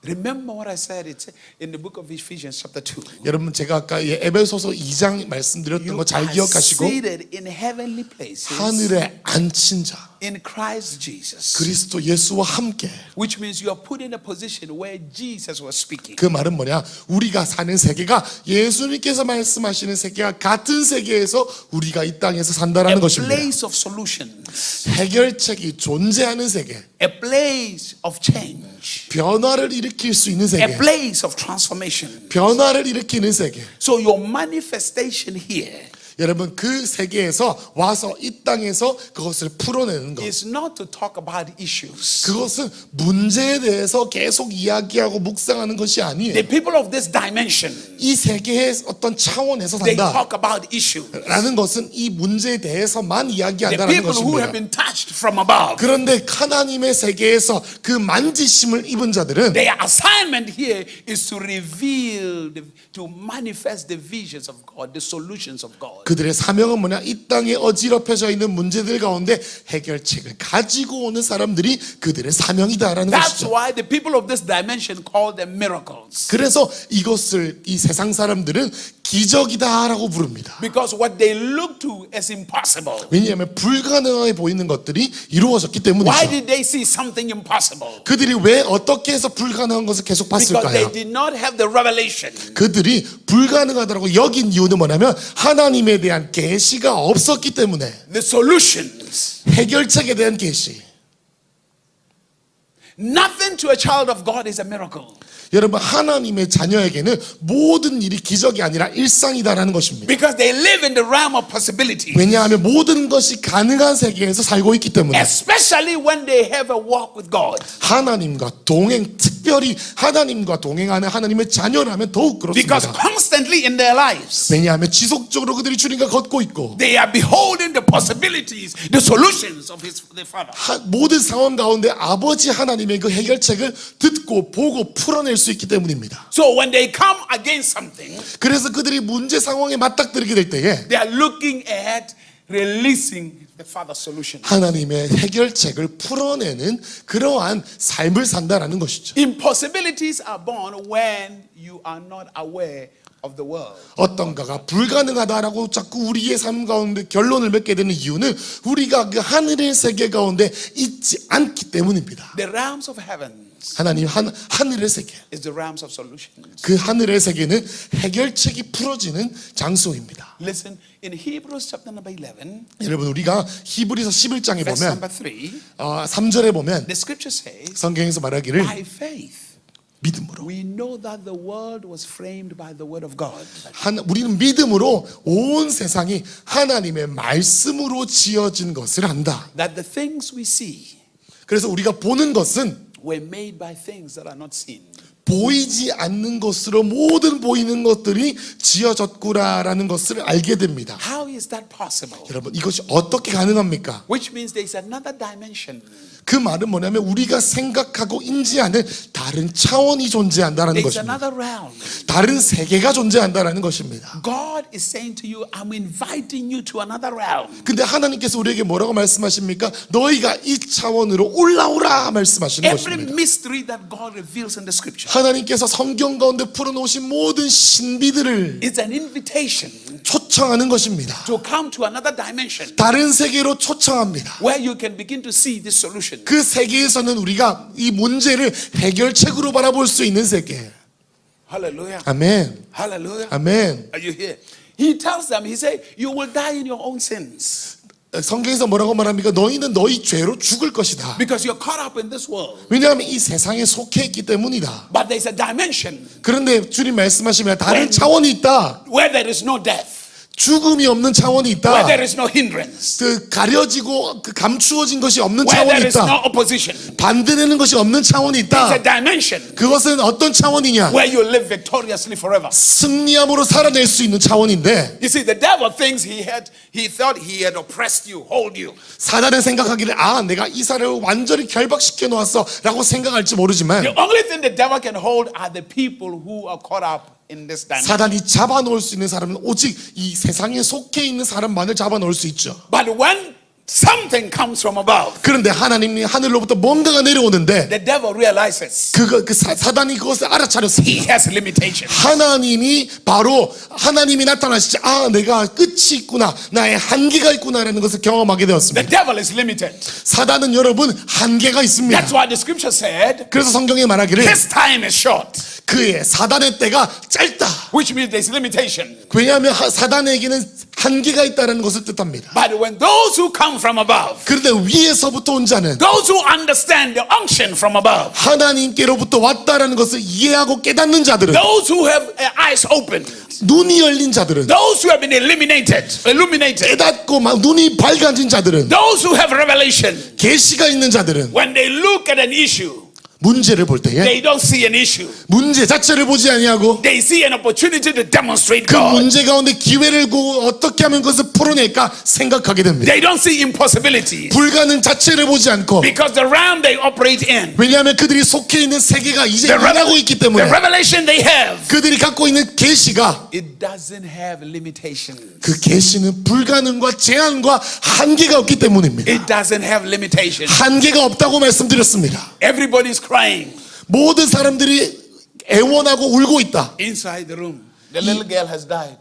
Remember what I said? It's in the book of Ephesians chapter 2. 여러분 제가 아까 에베소서 2장 말씀드렸던 You 거 잘 are 기억하시고 seated in heavenly places 하늘에 앉힌 자 in Christ Jesus. 그리스도 예수와 함께. Which means you are put in a position where Jesus was speaking. 그 말은 뭐냐? 우리가 사는 세계가 예수님께서 말씀하시는 세계와 같은 세계에서 우리가 이 땅에서 산다라는 A 것입니다. place of solutions. 해결책이 존재하는 세계, A place of change. 변화를 일으킬 수 있는 A 세계, place of transformation. 변화를 일으키는 세계. So your manifestation here 여러분 그 세계에서 와서 이 땅에서 그것을 풀어내는 것. is not to talk about issues. 그것은 문제에 대해서 계속 이야기하고 묵상하는 것이 아니에요. The people of this dimension, 이 세계의 어떤 차원에서 they 산다. talk about issues. 라는 것은 이 문제에 대해서만 The 이야기한다는 people who 것입니다. have been touched from above, 그런데 하나님의 세계에서 그 만지심을 입은 자들은 their assignment here is to reveal, to manifest the visions of God, the solutions of God. 그들의 사명은 뭐냐? 이 땅에 어지럽혀져 있는 문제들 가운데 해결책을 가지고 오는 사람들이 그들의 사명이다라는 That's 것이죠. why the people of this dimension call them miracles. 그래서 이것을 이 세상 사람들은 기적이다라고 부릅니다. Because what they look to as impossible. 왜냐하면 불가능해 보이는 것들이 이루어졌기 Why 때문이죠. did they see something impossible? 그들이 왜 어떻게 해서 불가능한 것을 계속 Because they 봤을까요? did not have the revelation. 그들이 불가능하다고 여긴 이유는 뭐냐면 하나님에 대한 계시가 없었기 때문에. The solutions. 해결책에 대한 계시. Nothing to a child of God is a miracle. 여러분 하나님의 자녀에게는 모든 일이 기적이 아니라 일상이다라는 것입니다. Because they live in the realm of possibility. 왜냐하면 모든 것이 가능한 세계에서 살고 있기 때문에. Especially when they have a walk with God. 하나님과 동행, 특별히 하나님과 동행하는 하나님의 자녀라면 더욱 Because 그렇습니다. constantly in their lives, 왜냐하면 지속적으로 그들이 주님과 걷고 있고 they are beholding the possibilities, the solutions of their Father. 모든 상황 가운데 아버지 하나님의 그 해결책을 듣고 보고 풀어낼 수 있기 때문입니다. So when they come against something, 그래서 그들이 문제 상황에 맞닥뜨리게 될 때에 they are looking at releasing the Father's solution. 하나님의 해결책을 풀어내는 그러한 삶을 산다라는 것이죠. Impossibilities are born when you are not aware of the world. 어떤가가 불가능하다라고 자꾸 우리의 삶 가운데 결론을 맺게 되는 이유는 우리가 그 하늘의 세계 가운데 있지 않기 때문입니다. The realms of heaven 하나님 하늘의 세계, is the realms of solutions. 그 하늘의 세계는 해결책이 풀어지는 장소입니다. Listen, in Hebrews chapter number 11, 여러분 우리가 히브리서 11장에 verse 보면 number 3, 3절에 보면 the scripture says, 성경에서 말하기를 by faith, 믿음으로 we know that the world was framed by the word of God. 우리는 믿음으로 온 세상이 하나님의 말씀으로 지어진 것을 안다. That the things we see 그래서 우리가 보는 것은 were made by things that are not seen. 보이지 않는 것으로 모든 보이는 것들이 지어졌구나라는 것을 알게 됩니다. How is that possible? 여러분 이것이 어떻게 가능합니까? Which means there is another dimension. 그 말은 뭐냐면 우리가 생각하고 인지하는 다른 차원이 존재한다는 There is 것입니다. another realm. 다른 세계가 존재한다는 것입니다. God is saying to you, I'm inviting you to another realm. 근데 하나님께서 우리에게 뭐라고 말씀하십니까? 너희가 이 차원으로 올라오라 말씀하시는 Every 것입니다. mystery that God reveals in the scripture 하나님께서 성경 가운데 풀어놓으신 모든 신비들을 is an invitation 초청하는 것입니다. to come to another dimension 다른 세계로 초청합니다. where you can begin to see this solution. 그 세계에서는 우리가 이 문제를 해결책으로 바라볼 수 있는 세계. Hallelujah. 아멘. Hallelujah. 아멘. Are you here? He tells them, he said, you will die in your own sins 성경에서 뭐라고 말합니까? 너희는 너희 죄로 죽을 것이다. because you're caught up in this world. 왜냐하면 이 세상에 속해 있기 때문이다. But there's a dimension 그런데 주님 말씀하시면 다른 When- 차원이 있다. where there is no death, 죽음이 없는 차원이 where 있다. there is no hindrance, 그 가려지고 그 감추어진 것이 없는 where 차원이 there is no 있다. opposition. 반대되는 것이 없는 차원이 It's a 있다. dimension 그것은 어떤 차원이냐? where you live victoriously forever. 승리함으로 살아낼 수 있는 차원인데 You see, the devil thinks he thought he had oppressed you, hold you. 사단은 생각하기를 내가 이 사람을 완전히 결박시켜 놓았어라고 생각할지 모르지만 The only thing the devil can hold are the people who are caught up in this dimension. 사단이 잡아놓을 수 있는 사람은 오직 이 세상에 속해 있는 사람만을 잡아놓을 수 있죠. But when something comes from above, 그런데 하나님이 하늘로부터 뭔가가 내려오는데 the devil realizes 사단이 그것을 알아차렸습니다. he has limitations. 하나님이 나타나시지 내가 끝이 있구나, 나의 한계가 있구나라는 것을 경험하게 The 되었습니다. devil is limited. 사단은 여러분 한계가 있습니다. That's why the scripture said 그래서 성경에 말하기를 his time is short, 그의 사단의 때가 짧다. which means there's limitation. 왜냐하면 사단에게는 한계가 있다는 것을 뜻합니다. But when those who come from above, 그런데 위에서부터 온 자는 those who understand the unction from above, 하나님께로부터 왔다라는 것을 이해하고 깨닫는 자들은, those who have eyes opened, 눈이 열린 자들은, those who have been illuminated, 깨닫고 막 눈이 밝아진 자들은, those who have revelation, 계시가 있는 자들은 when they look at an issue, 문제를 볼 때에 they don't see an issue. 문제 자체를 보지 아니하고 They see an opportunity to demonstrate 그 God. 문제 가운데 기회를 보고 어떻게 하면 그것을 풀어낼까 생각하게 됩니다. They don't see impossibilities 불가능 자체를 보지 않고, because the realm they operate in, 왜냐하면 그들이 속해 있는 세계가 이제 the 일어나고 있기 때문에 revelation they have, 그들이 갖고 있는 계시가, it doesn't have limitations. 그 계시는 불가능과 제한과 한계가 없기 때문입니다. It doesn't have limitations. 한계가 없다고 말씀드렸습니다. Everybody's crying 모든 사람들이 애원하고 울고 있다. inside the room. The little girl has died.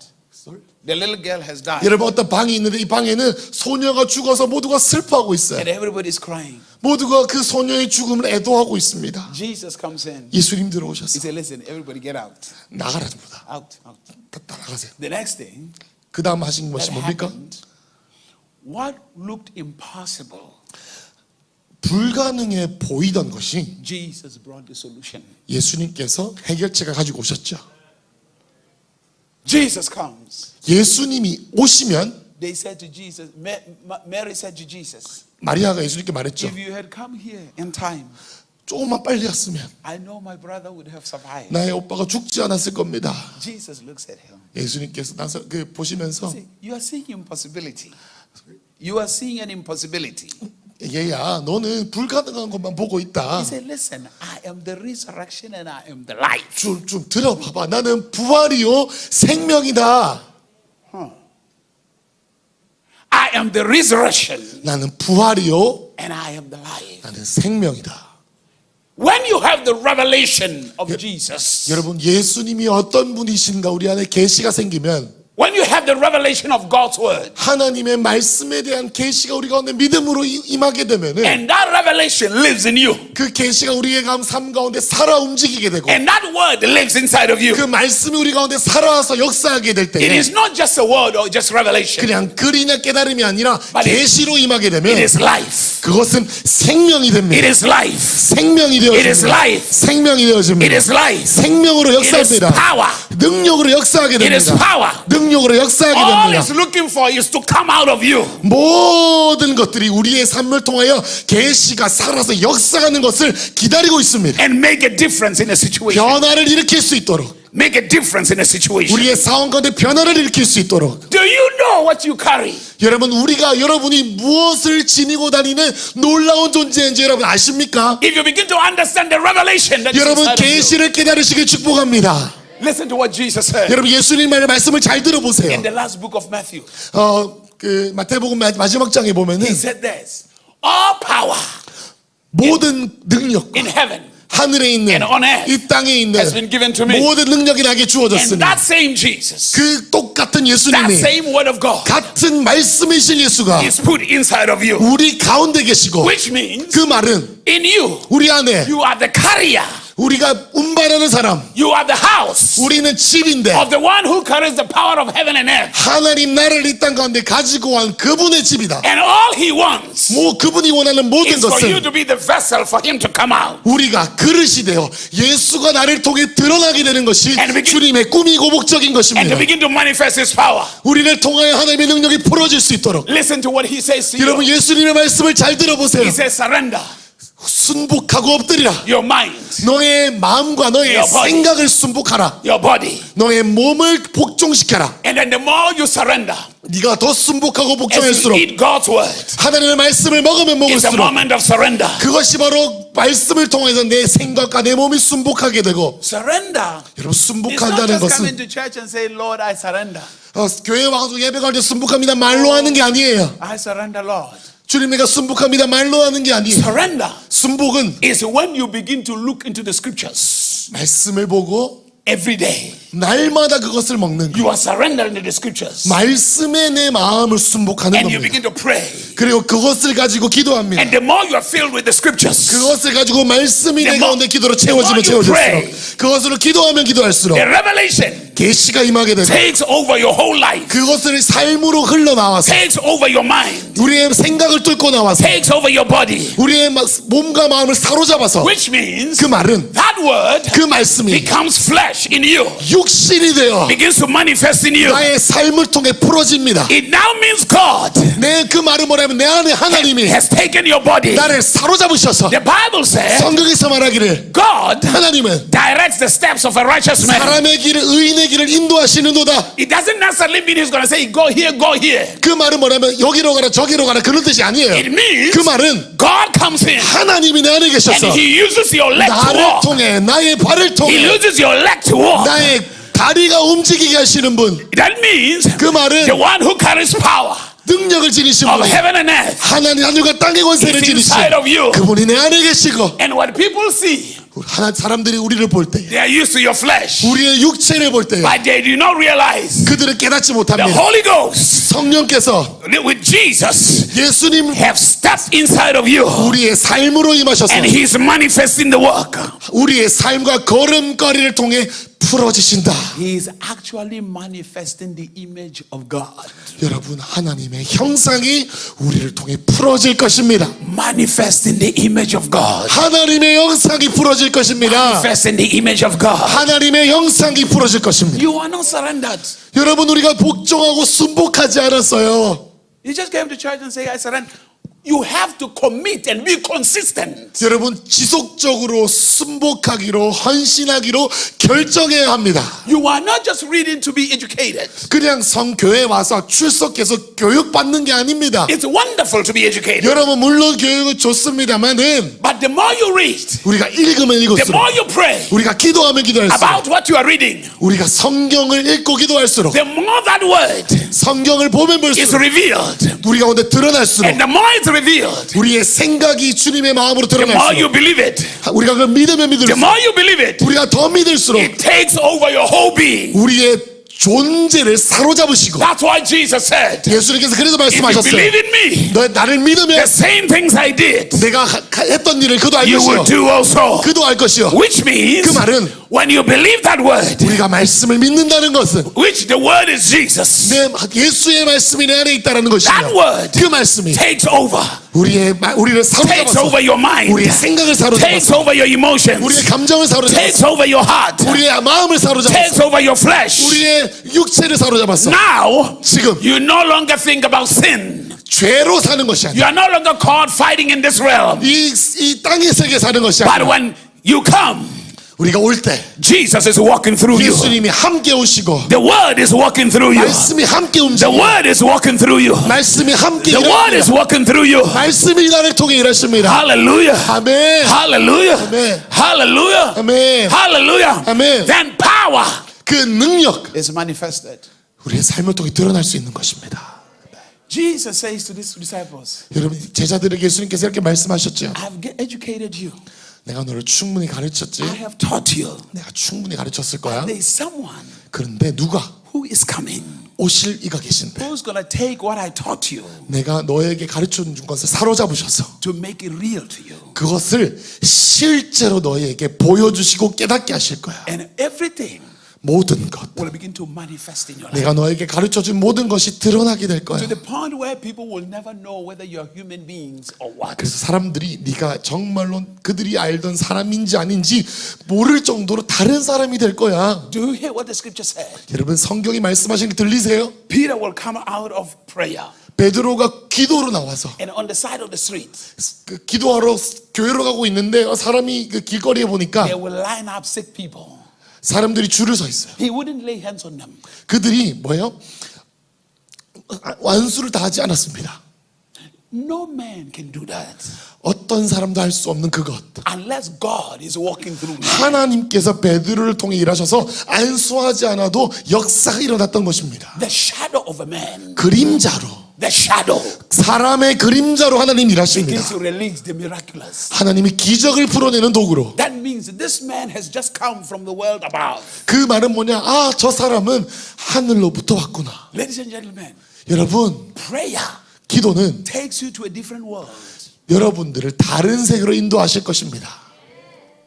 The little girl has died. 여러분, 어떤 방이 있는데 이 방에는 소녀가 죽어서 모두가 슬퍼하고 있어요. And everybody's crying. 모두가 그 소녀의 죽음을 애도하고 있습니다. Jesus comes in. 예수님 He 들어오셔서 said, listen, everybody get out. 나가라입니다. Out, out. 다 나가세요. The next thing 그 다음 하신 것이 that 뭡니까? happened, what looked impossible, 불가능해 보이던 것이 Jesus brought the solution. 예수님께서 해결책을 가지고 오셨죠. Jesus comes. 예수님이 오시면, They said to Jesus, Mary said to Jesus, 마리아가 예수님께 말했죠. if you had come here in time, 조금만 빨리 왔으면 I know my brother would have survived. 나의 오빠가 죽지 않았을 겁니다. Jesus looks at him. 예수님께서 나서 그 보시면서, See, you are seeing impossibility. You are seeing an impossibility. 얘야, 너는 불가능한 것만 보고 있다. He said, listen, I am the resurrection and I am the life. 좀 들어봐봐. 나는 부활이요 생명이다. I am the resurrection 나는 부활이요, and I am the life. 나는 생명이다. When you have the revelation of Jesus, 여러분, 예수님이 어떤 분이신가 우리 안에 계시가 생기면, when you have the revelation of God's word, 하나님의 말씀에 대한 계시가 우리 가운데 믿음으로 임하게 되면은, and that revelation lives in you, 그 계시가 우리의 삶 가운데 살아 움직이게 되고, and that word lives inside of you, 그 말씀이 우리 가운데 살아와서 역사하게 될 it 때에 is not just a word or just revelation. 그냥 글이나 깨달음이 아니라 But 계시로 임하게 It 되면 is life. 그것은 생명이 It 됩니다. is life. 생명이 It is 되어집니다. life. 생명이 It 되어집니다. is life. 생명으로 It is 역사합니다. power. 능력으로 역사하게 It is 됩니다. power. 능력으로 역사하게 All 됩니다. it's looking for is to come out of you. 모든 것들이 우리의 삶을 통하여 계시가 살아서 역사하는 것을 기다리고 있습니다. And make a difference in a situation. 변화를 일으킬 수 있도록, Make a difference in a situation. 우리의 상황 가운데 변화를 일으킬 수 있도록. Do you know what you carry? 여러분, 여러분이 무엇을 지니고 다니는 놀라운 존재인지 여러분 아십니까? If you begin to understand the revelation that is 여러분, inside of you. 계시를 깨달으시길 축복합니다. Listen to what Jesus said 여러분, 예수님의 말씀을 잘 들어보세요. in the last book of Matthew. 그 마태복음 마지막 장에 보면은 He said this, all power 모든 능력, in heaven 하늘에 있는, and on earth 이 땅에 있는 has been given to me. 모든 능력이 나에게 And 주어졌으니, that same Jesus, 그 똑같은 that 예수님이, same word of God 같은 말씀이신 예수가 is put inside of you. 우리 가운데 계시고, Which means 그 말은 in you, 우리 안에 you are the carrier. 우리가 운반하는 사람, You are the house 우리는 집인데 of the one who carries the power of heaven and earth. 하나님 나라를 이 땅 가운데 가지고 온 그분의 집이다. And all he wants 그분이 원하는 모든 is for you 것은 to be the vessel for him to come out. 우리가 그릇이 되어 예수가 나를 통해 드러나게 되는 것이 And begin- 주님의 꿈이고 목적인 And to 것입니다. begin to manifest his power. 우리를 통하여 하나님의 능력이 풀어질 수 있도록. Listen to what he says to 여러분, you. 예수님의 말씀을 잘 들어보세요. He says surrender 순복하고 엎드리라. your mind, 너의 마음과 너의 Your body. 생각을 순복하라. your body. 너의 몸을 복종시켜라. And then the more you surrender, 네가 더 순복하고 as you 복종할수록 eat God's word, 하나님의 말씀을 먹으면 it's a 먹을수록 moment of surrender. 그것이 바로 말씀을 통해서 내 생각과 내 몸이 순복하게 되고. Surrender. 여러분, It's not 순복한다는 just come 것은 into church and say, Lord, I surrender. 교회 와서 예배갈 때 순복합니다 말로 하는 게 아니에요. I surrender, Lord. 주님, 내가 순복합니다 말로 하는 게 아니에요. Surrender 순복은 is when you begin to look into the scriptures 말씀을 보고 every day. 날마다 그것을 먹는 것. You are surrendering to the scriptures. 말씀에 내 마음을 순복하는 And you 겁니다. begin to pray. 그리고 그것을 가지고 기도합니다. And the more you are filled with the scriptures, 그것을 가지고 말씀이 내 The more- 가운데 기도로 the more 채워지면 you pray, 채워질수록 그것으로 기도하면 기도할수록 the revelation 계시가 임하게 되고 takes over your whole life, 그것을 삶으로 흘러나와서 takes over your mind, 우리의 생각을 뚫고 나와서 takes over your body. 우리의 몸과 마음을 사로잡아서 Which means 그 말은 that word 그 말씀이 becomes flesh in you, 육신이 되어 begins to manifest in you. 나의 삶을 통해 풀어집니다. It now means God 내 그 말은 뭐냐면 내 안에 하나님이 has taken your body. 나를 사로잡으셔서 The Bible says 성경에서 말하기를 God 하나님은 directs the steps of a righteous man. 사람의 길을 의인의 길을 인도하시는도다. It doesn't necessarily mean he's going to say go here, go here. 그 말은 뭐냐면 여기로 가라 저기로 가라 그런 뜻이 아니에요. It means 그 말은 God comes in 하나님이 내 안에 계셔서 and he uses your leg to 나를 walk. 통해 나의 발을 He 통해 uses your leg to walk. 나의 다리가 움직이게 하시는 분, That means 그 말은 the one who carries power 능력을 지니신 of 분, heaven and earth 하나님 하늘과 땅의 권세를 is 지니신 inside of you. 그분이 내 안에 계시고 And what people see, 사람들이 우리를 볼 때 they are used to your flesh, 우리의 육체를 볼 때 but they do not realize 그들은 깨닫지 the 못합니다. Holy Ghost 성령께서 with Jesus 예수님 have stepped inside of you 우리의 삶으로 임하셔서 and he's manifesting the work. 우리의 삶과 걸음걸이를 통해 풀어지신다. He is actually manifesting the image of God. 여러분 하나님의 형상이 우리를 통해 풀어질 것입니다. Manifesting the image of God. 하나님의 형상이 풀어질 것입니다. Manifesting the image of God. 하나님의 형상이 풀어질 것입니다. You are not surrendered. 여러분 우리가 복종하고 순복하지 않았어요. You just came to church and say, I surrender. You have to commit and be consistent. 여러분 지속적으로 순복하기로 헌신하기로 결정해야 합니다. You are not just reading to be educated. 그냥 성교회 와서 출석해서 교육받는 게 아닙니다. It's wonderful to be educated. 여러분 물론 교육은 좋습니다만은 But the more you read, 우리가 읽으면 the 읽을수록 more you pray 우리가 기도하면 기도할수록 about what you are reading, 우리가 성경을 읽고 기도할수록 the more that word 성경을 보면 is 볼수록 revealed. 우리 가운데 드러날수록 And the more it's revealed, 우리의 생각이 주님의 마음으로 the more you 드러날수록 believe it. 우리가 그걸 믿으면 The 믿을수록 more you believe it, 우리가 더 믿을수록 it takes over your whole being. 우리의 존재를 사로잡으시고 That's why Jesus said, 예수님께서 그래서 if you 말씀하셨어요. believe in me, 너 나를 믿으면 the same things I did, 내가 했던 일을 그도 할 you will 것이요 do also. 그도 할 것이요. Which means, 그 말은 when you believe that word, 우리가 말씀을 믿는다는 것은 which the word is Jesus, 내 예수의 말씀이 내 안에 있다라는 that 것이며 word 그 말씀이 takes over, 우리를 takes 사로잡아서 over your mind, 우리의 생각을 takes 사로잡아서 over your emotions, 우리의 감정을 사로잡아서 takes over your heart, 우리의 마음을 takes 사로잡아서 over your flesh. 우리의 육체를 사로잡아서 Now, 지금 you no longer think about sin. 죄로 사는 것이 아니야. You are no longer caught fighting in this realm. 이 땅의 세계에 사는 것이 But 아니야. when you come, 우리가 올 때 Jesus is walking through you. 예수님이 함께 오시고 The word is walking through you. 말씀이 함께 The 움직이고 word is walking through you. 말씀이 함께 The word is 일합니다. walking through you. 말씀이 나를 통해 일하십니다. Hallelujah. 아멘. Hallelujah. Amen. Hallelujah. 아멘. Hallelujah. Amen. Then power 그 능력 is manifested. 우리의 삶을 통해 드러날 수 있는 것입니다. Jesus says to his disciples, 여러분 제자들에게 예수님께서 이렇게 말씀하셨죠. I have educated you. 내가 너를 충분히 가르쳤지. I have taught you. 내가 충분히 가르쳤을 거야. There is someone 그런데 누가 who is coming, 오실 이가 계신데 who's going to take what I taught you 내가 너에게 가르쳐준 것을 사로잡으셔서 to make it real to you. 그것을 실제로 너에게 보여주시고 깨닫게 하실 거야. And everything 모든 것 will begin to manifest in your life. 내가 너에게 가르쳐준 모든 것이 드러나게 될 거야. To the point where people will never know whether you're human beings or what. 그래서 사람들이 네가 정말로 그들이 알던 사람인지 아닌지 모를 정도로 다른 사람이 될 거야. Do you hear what the scripture said? 여러분 성경이 말씀하신 게 들리세요? Peter will come out of prayer 베드로가 기도로 나와서 and on the side of the street, 그 기도하러 교회로 가고 있는데 사람이 그 길거리에 보니까 they will line up sick people. 사람들이 줄을 서 있어요. He wouldn't lay hands on them. 그들이 뭐예요? 완수를 다 하지 않았습니다. No man can do that 어떤 사람도 할 수 없는 그것. unless God is walking through me. 하나님께서 베드로를 통해 일하셔서 안수하지 않아도 역사가 일어났던 것입니다. The shadow of a man, 그림자로 the shadow 사람의 그림자로 하나님 일하십니다. begins to release the miraculous. 하나님이 기적을 풀어내는 도구로. That means this man has just come from the world above. 그 말은 뭐냐? 아, 저 사람은 하늘로부터 왔구나. Ladies and gentlemen, 여러분, prayer 기도는 takes you to a different world. 여러분들을 다른 세계로 인도하실 것입니다.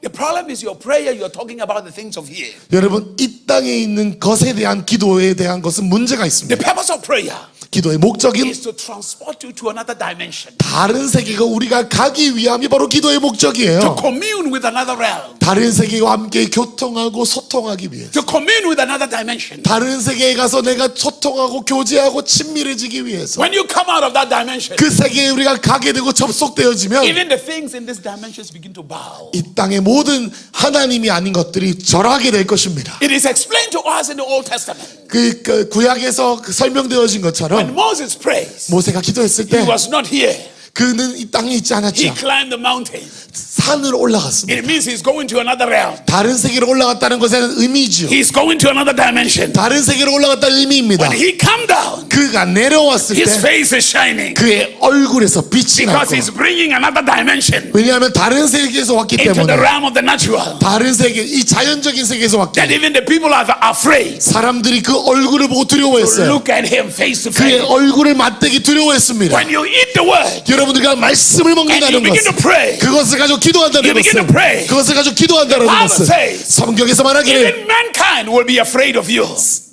The problem is your prayer, you're talking about the things of here. 여러분, 이 땅에 있는 것에 대한 기도에 대한 것은 문제가 The 있습니다. purpose of prayer 기도의 목적인 is to transport you to another dimension, 다른 세계가 우리가 가기 위함이 바로 기도의 to 목적이에요. commune with another realm, 다른 세계와 함께 교통하고 소통하기 위해. to commune with another dimension. 다른 세계에 가서 내가 소통하고 교제하고 친밀해지기 위해서. When you come out of that dimension, 그 세계에 우리가 가게 되고 접속되어지면 even the things in these dimensions begin to bow. 이 땅의 모든 하나님이 아닌 것들이 절하게 될 것입니다. It is explained to us in the Old Testament. 그 구약에서 설명되어진 When 것처럼 Moses prays, 모세가 기도했을 he 때 was not here. 그는 이 땅에 있지 He 않았죠. climbed the mountain. 산으로 올라갔습니다. It means he's going to another realm. 다른 세계로 올라갔다는 것에는 의미죠. He's going to another dimension. 다른 세계로 올라갔다는 의미입니다. When he come down, 그가 내려왔을 his 때 face is shining 그의 얼굴에서 빛이 because 났고, he's bringing another dimension 왜냐하면 다른 세계에서 왔기 into the 때문에, realm of the natural. 다른 세계, 이 자연적인 세계에서 왔기 That 때문에 even the people are afraid 사람들이 그 얼굴을 보고 to 두려워했어요. look at him face to 그의 face. 얼굴을 맞대기 두려워했습니다. When you eat the word 여러분들과 말씀을 and you 먹는다는 begin to 것, pray, 그것을 가지고 기도한다는 You begin to 것은, pray. 그것을 가지고 기도한다는 Bible 것은 says, 성경에서 말하기를 even mankind will be afraid of you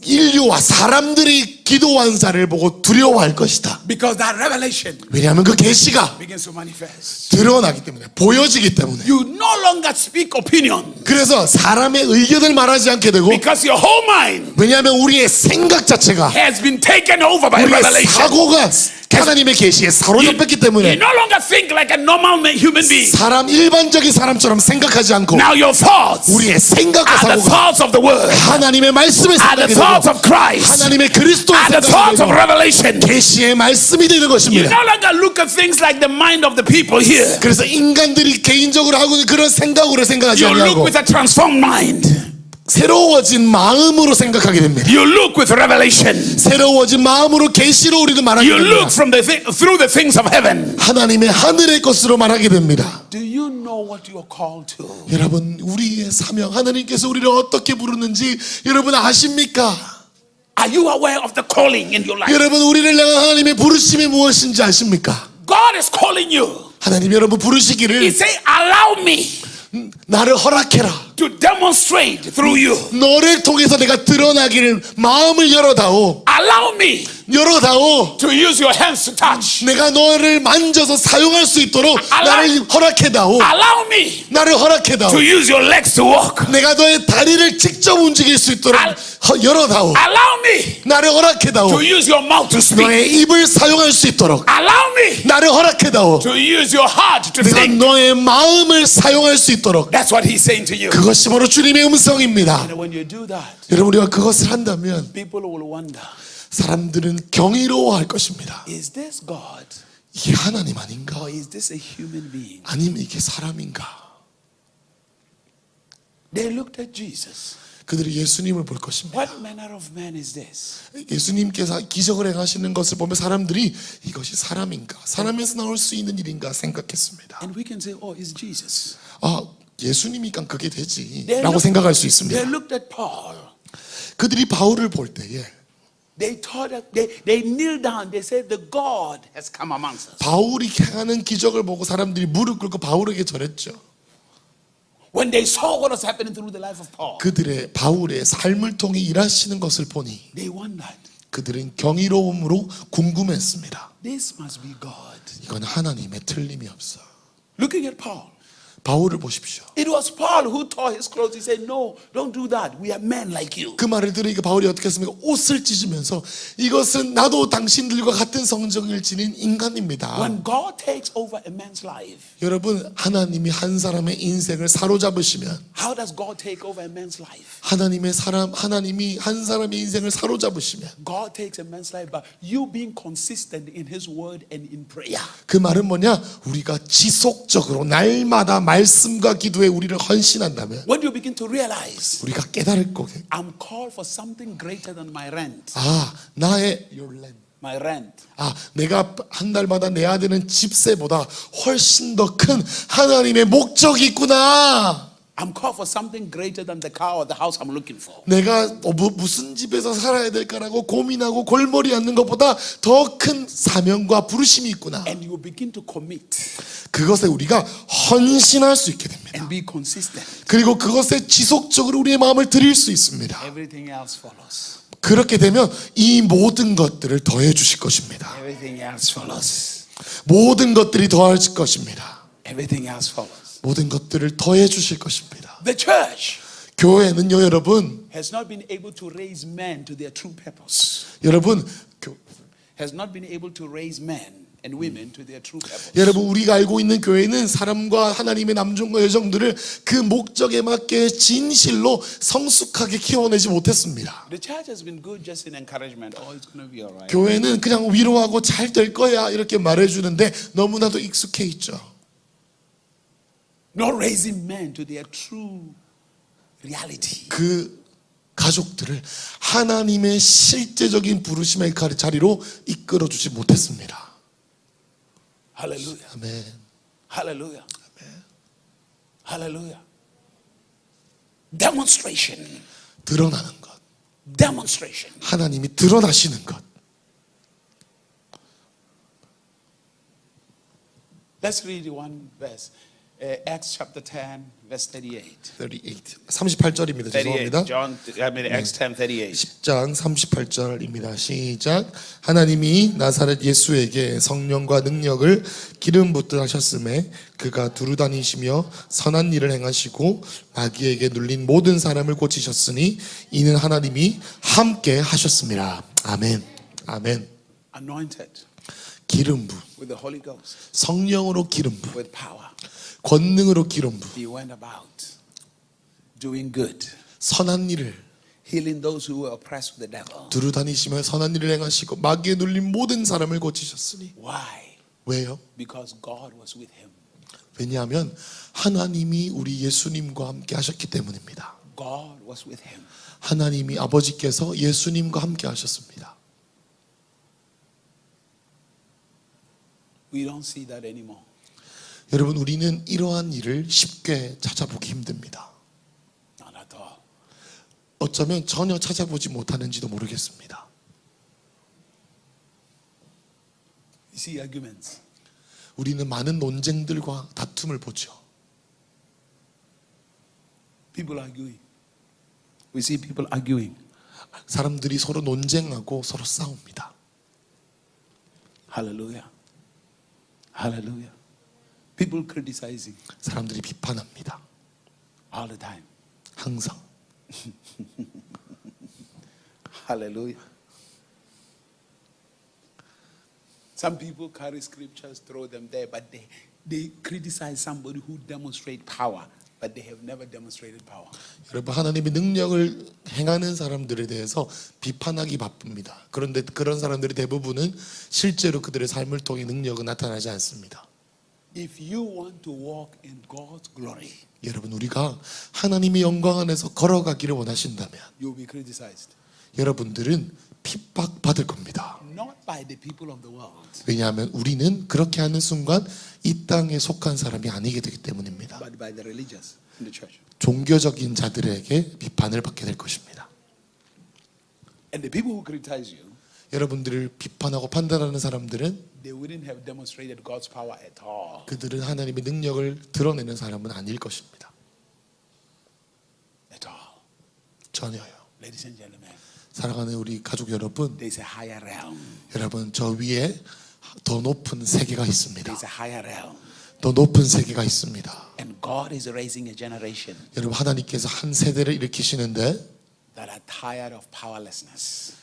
인류와 사람들이 기도한 자를 보고 두려워할 것이다. because that revelation 왜냐하면 그 계시가 begins to manifest. 드러나기 때문에, 보여지기 때문에. You no longer speak opinion 그래서 사람의 의견을 말하지 않게 되고, because your whole mind 왜냐하면 우리의 생각 자체가, has been taken over by 우리의 revelation. 사고가 하나님의 계시에 사로잡혔기 You 때문에 no longer think like a normal human being. 사람, 일반적인 사람처럼 생각하지 않고 Now your thoughts 우리의 생각과 are the 사고가 thoughts of the word, 하나님의 말씀의 are the 생각이 thoughts 되고 of Christ, 하나님의 그리스도의 are the thoughts of 생각이 되고 revelation. 계시의 말씀이 되는 You 것입니다. no longer look at things like the mind of the people here. 그래서 인간들이 개인적으로 하고 있는 그런 생각으로 생각하지 You look 아니하고 with a transformed mind. 새로워진 마음으로 생각하게 됩니다. You look with revelation. 새로워진 마음으로 계시로 우리는 말하게 You look 됩니다. from through the things of heaven. 하나님의 하늘의 것으로 말하게 됩니다. Do you know what you are called to? 여러분, 우리의 사명, 하나님께서 우리를 어떻게 부르는지 여러분 아십니까? Are you aware of the calling in your life? 여러분, 우리를 향한 하나님의 부르심이 무엇인지 아십니까? God is calling you. 하나님 여러분 He 부르시기를 say, allow me 나를 허락해라. to demonstrate through you. 너를 통해서 내가 드러나기를 마음을 열어다오. Allow me 열어다오. to use your hands to touch. 내가 너를 만져서 사용할 수 있도록 나를 허락해다오. Allow me 나를 허락해다오. to use your legs to walk. 내가 너의 다리를 직접 움직일 수 있도록 열어다오. Allow me 나를 허락해다오. to use your mouth to speak. 너의 입을 사용할 수 있도록 Allow me 나를 허락해다오. to use your heart to 내가 think. 너의 마음을 사용할 수 있도록. That's what he's saying to you. 그것이 바로 주님의 음성입니다. And when you do that, 여러분, 우리가 그것을 한다면 people will wonder, 사람들은 경이로워할 것입니다. is this God 이게 하나님 아닌가? or is this a human being? 아니면 이게 사람인가? They looked at Jesus. 그들이 예수님을 볼 것입니다. What manner of man is this? 예수님께서 기적을 행하시는 것을 보면 사람들이 이것이 사람인가? 사람에서 나올 수 있는 일인가 생각했습니다. And we can say, oh, it's Jesus. 아, 예수님이니까 그게 되지 They 라고 looked- 생각할 수 They 있습니다. looked at Paul. 그들이 바울을 볼 때에 They thought that they kneel down. They said, the God has come amongst us. 바울이 행하는 기적을 보고 사람들이 무릎 꿇고 바울에게 절했죠. When they saw what was happening through the life of Paul, 그들의 바울의 삶을 통해 일하시는 것을 보니 they wondered, 그들은 경이로움으로 궁금했습니다. this must be God. 이건 하나님의 틀림이 없어. Looking at Paul, 바울을 보십시오. it was Paul who tore his clothes. He said, no, don't do that. We are men like you. 그 말을 들으니까 바울이 어떻게 했습니까? 옷을 찢으면서 이것은 나도 당신들과 같은 성정을 지닌 인간입니다. When God takes over a man's life, 여러분, 하나님이 한 사람의 인생을 사로잡으시면 how does God take over a man's life? 하나님이 한 사람의 인생을 사로잡으시면 God takes a man's life by you being consistent in his word and in prayer. 그 말은 뭐냐? 우리가 지속적으로 날마다 말씀과 기도에 우리를 헌신한다면 When you begin to realize, 우리가 깨달을 거게. I'm called for something greater than my rent. 아, 나의 your land. my rent, 내가 한 달마다 내야 되는 집세보다 훨씬 더 큰 하나님의 목적이 있구나. I'm called for something greater than the car or the house I'm looking for. 내가 무슨 집에서 살아야 될까라고 고민하고 골머리 앓는 것보다 더 큰 사명과 부르심이 있구나. And you begin to commit 그것에 우리가 헌신할 수 있게 됩니다. and be consistent. 그리고 그것에 지속적으로 우리의 마음을 드릴 수 있습니다. Everything else follows. 그렇게 되면 이 모든 것들을 더해 주실 것입니다. Everything else follows. 모든 것들이 더할 것입니다. Everything else follows. 모든 것들을 더해 주실 것입니다. The church 교회는요, 여러분, has not been able to raise men to their true purpose. 여러분, Has not been able to raise men and women to their true purpose. 여러분, 우리가 알고 있는 교회는 사람과 하나님의 남종과 여종들을 그 목적에 맞게 진실로 성숙하게 키워내지 못했습니다. The church has been good just in encouragement. Oh, it's going to be all right. 교회는 그냥 위로하고 잘 될 거야 이렇게 말해주는데 너무나도 익숙해 있죠. Not raising men to their true reality. 그 가족들을 하나님의 실제적인 부르심의 자리로 이끌어주지 못했습니다. Hallelujah. 아멘. Hallelujah. Hallelujah. Demonstration. 드러나는 것, Demonstration. 하나님이 드러나시는 것. Let's read one verse. Acts chapter 10, verse 38. 38절입니다. 죄송합니다. Acts 10, 38. 10장 38절입니다. 시작. 하나님이 나사렛 예수에게 성령과 능력을 기름 붓듯 하셨음에 그가 두루 다니시며 선한 일을 행하시고 마귀에게 눌린 모든 사람을 고치셨으니 이는 하나님이 함께 하셨습니다. 아멘. 아멘. Anointed 기름 부, with the Holy Ghost, 성령으로 기름 부, with power. 권능으로 기름 부, He went about doing good, 선한 일을 healing those who were oppressed with the devil. 두루 다니시며 선한 일을 행하시고 마귀에 눌린 모든 사람을 고치셨으니. Why? 왜요? Because God was with him. 왜냐하면 하나님이 우리 예수님과 함께 하셨기 때문입니다. God was with him. 하나님이 아버지께서 예수님과 함께 하셨습니다. We don't see that anymore. 여러분, 우리는 이러한 일을 쉽게 찾아보기 힘듭니다. Not at all. 어쩌면 전혀 찾아보지 못하는지도 모르겠습니다. You see arguments. 우리는 많은 논쟁들과 다툼을 보죠. People arguing. We see people arguing. 사람들이 서로 논쟁하고 서로 싸웁니다. Hallelujah. Hallelujah. People criticizing 사람들이 비판합니다. all the time. 항상. Hallelujah. Some people carry scriptures, throw them there, but they criticize somebody who demonstrate power, but they have never demonstrated power. 여러분, 하나님의 능력을 행하는 사람들에 대해서 비판하기 바쁩니다. 그런데 그런 사람들의 대부분은 실제로 그들의 삶을 통해 능력은 나타나지 않습니다. If you want to walk in God's glory, 여러분, 우리가 하나님의 영광 안에서 걸어가기를 원하신다면 you'll be criticized. 여러분들은 핍박받을 겁니다. Not by the people of the world, 왜냐하면 우리는 그렇게 하는 순간 이 땅에 속한 사람이 아니게 되기 때문입니다. but by the religious in the church. 종교적인 자들에게 비판을 받게 될 것입니다. And the people who criticize you, 여러분들을 비판하고 판단하는 사람들은 they wouldn't have demonstrated God's power at all. 그들은 하나님의 능력을 드러내는 사람은 아닐 것입니다. At all. 전혀요. Ladies and gentlemen, 사랑하는 우리 가족 여러분, there's a higher realm. 여러분, 저 위에 더 높은 세계가 있습니다. There's a higher realm. 더 높은 세계가 있습니다. And God is raising a generation 여러분, 하나님께서 한 세대를 일으키시는데 that are tired of powerlessness,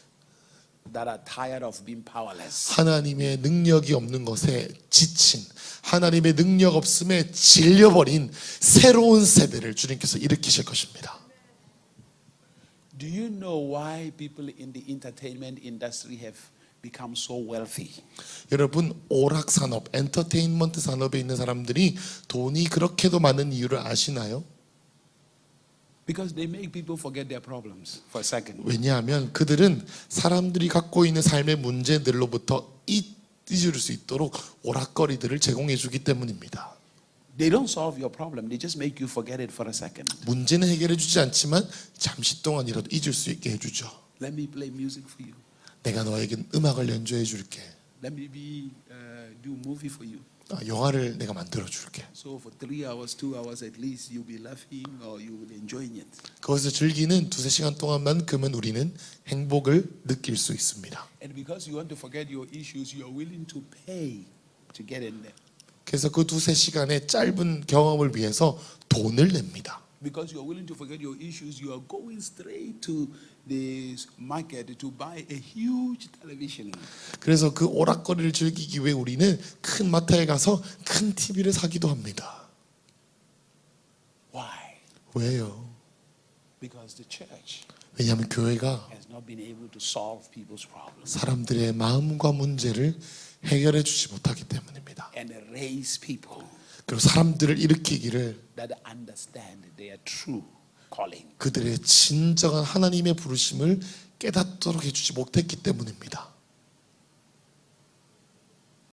that are tired of being powerless. 하나님의 능력이 없는 것에 지친, 하나님의 능력 없음에 질려버린 새로운 세대를 주님께서 일으키실 것입니다. Do you know why people in the entertainment industry have become so wealthy? 여러분, 오락산업, 엔터테인먼트 산업에 있는 사람들이 돈이 그렇게도 많은 이유를 아시나요? Because they make people forget their problems for a second. 왜냐하면 그들은 사람들이 갖고 있는 삶의 문제들로부터 잊을 수 있도록 오락거리들을 제공해 주기 때문입니다. They don't solve your problem. They just make you forget it for a second. 문제는 해결해 주지 않지만 잠시 동안이라도 잊을 수 있게 해주죠. Let me play music for you. 내가 너에게 음악을 연주해 줄게. Let me do movie for you. 영화를 내가 만들어 줄게. So for 3 hours, 2 hours at least, you'll be laughing or you will enjoying it. 거기서 즐기는 2-3시간 동안만큼은 우리는 행복을 느낄 수 있습니다. And because you want to forget your issues, you are willing to pay to get in there. 그래서 그 2-3시간의 짧은 경험을 위해서 돈을 냅니다. Because you are willing to forget your issues, you are going straight to the market to buy a huge television. 그래서 그 오락거리를 즐기기 위해 우리는 큰 마트에 가서 큰 TV를 사기도 합니다. Why? 왜요? Because the church 왜냐하면 교회가 has not been able to solve people's problems 사람들의 마음과 문제를 해결해 주지 못하기 때문입니다. and raise people 그리고 사람들을 일으키기를 that understand their true calling. 그들의 진정한 하나님의 부르심을 깨닫도록 해주지 못했기 때문입니다.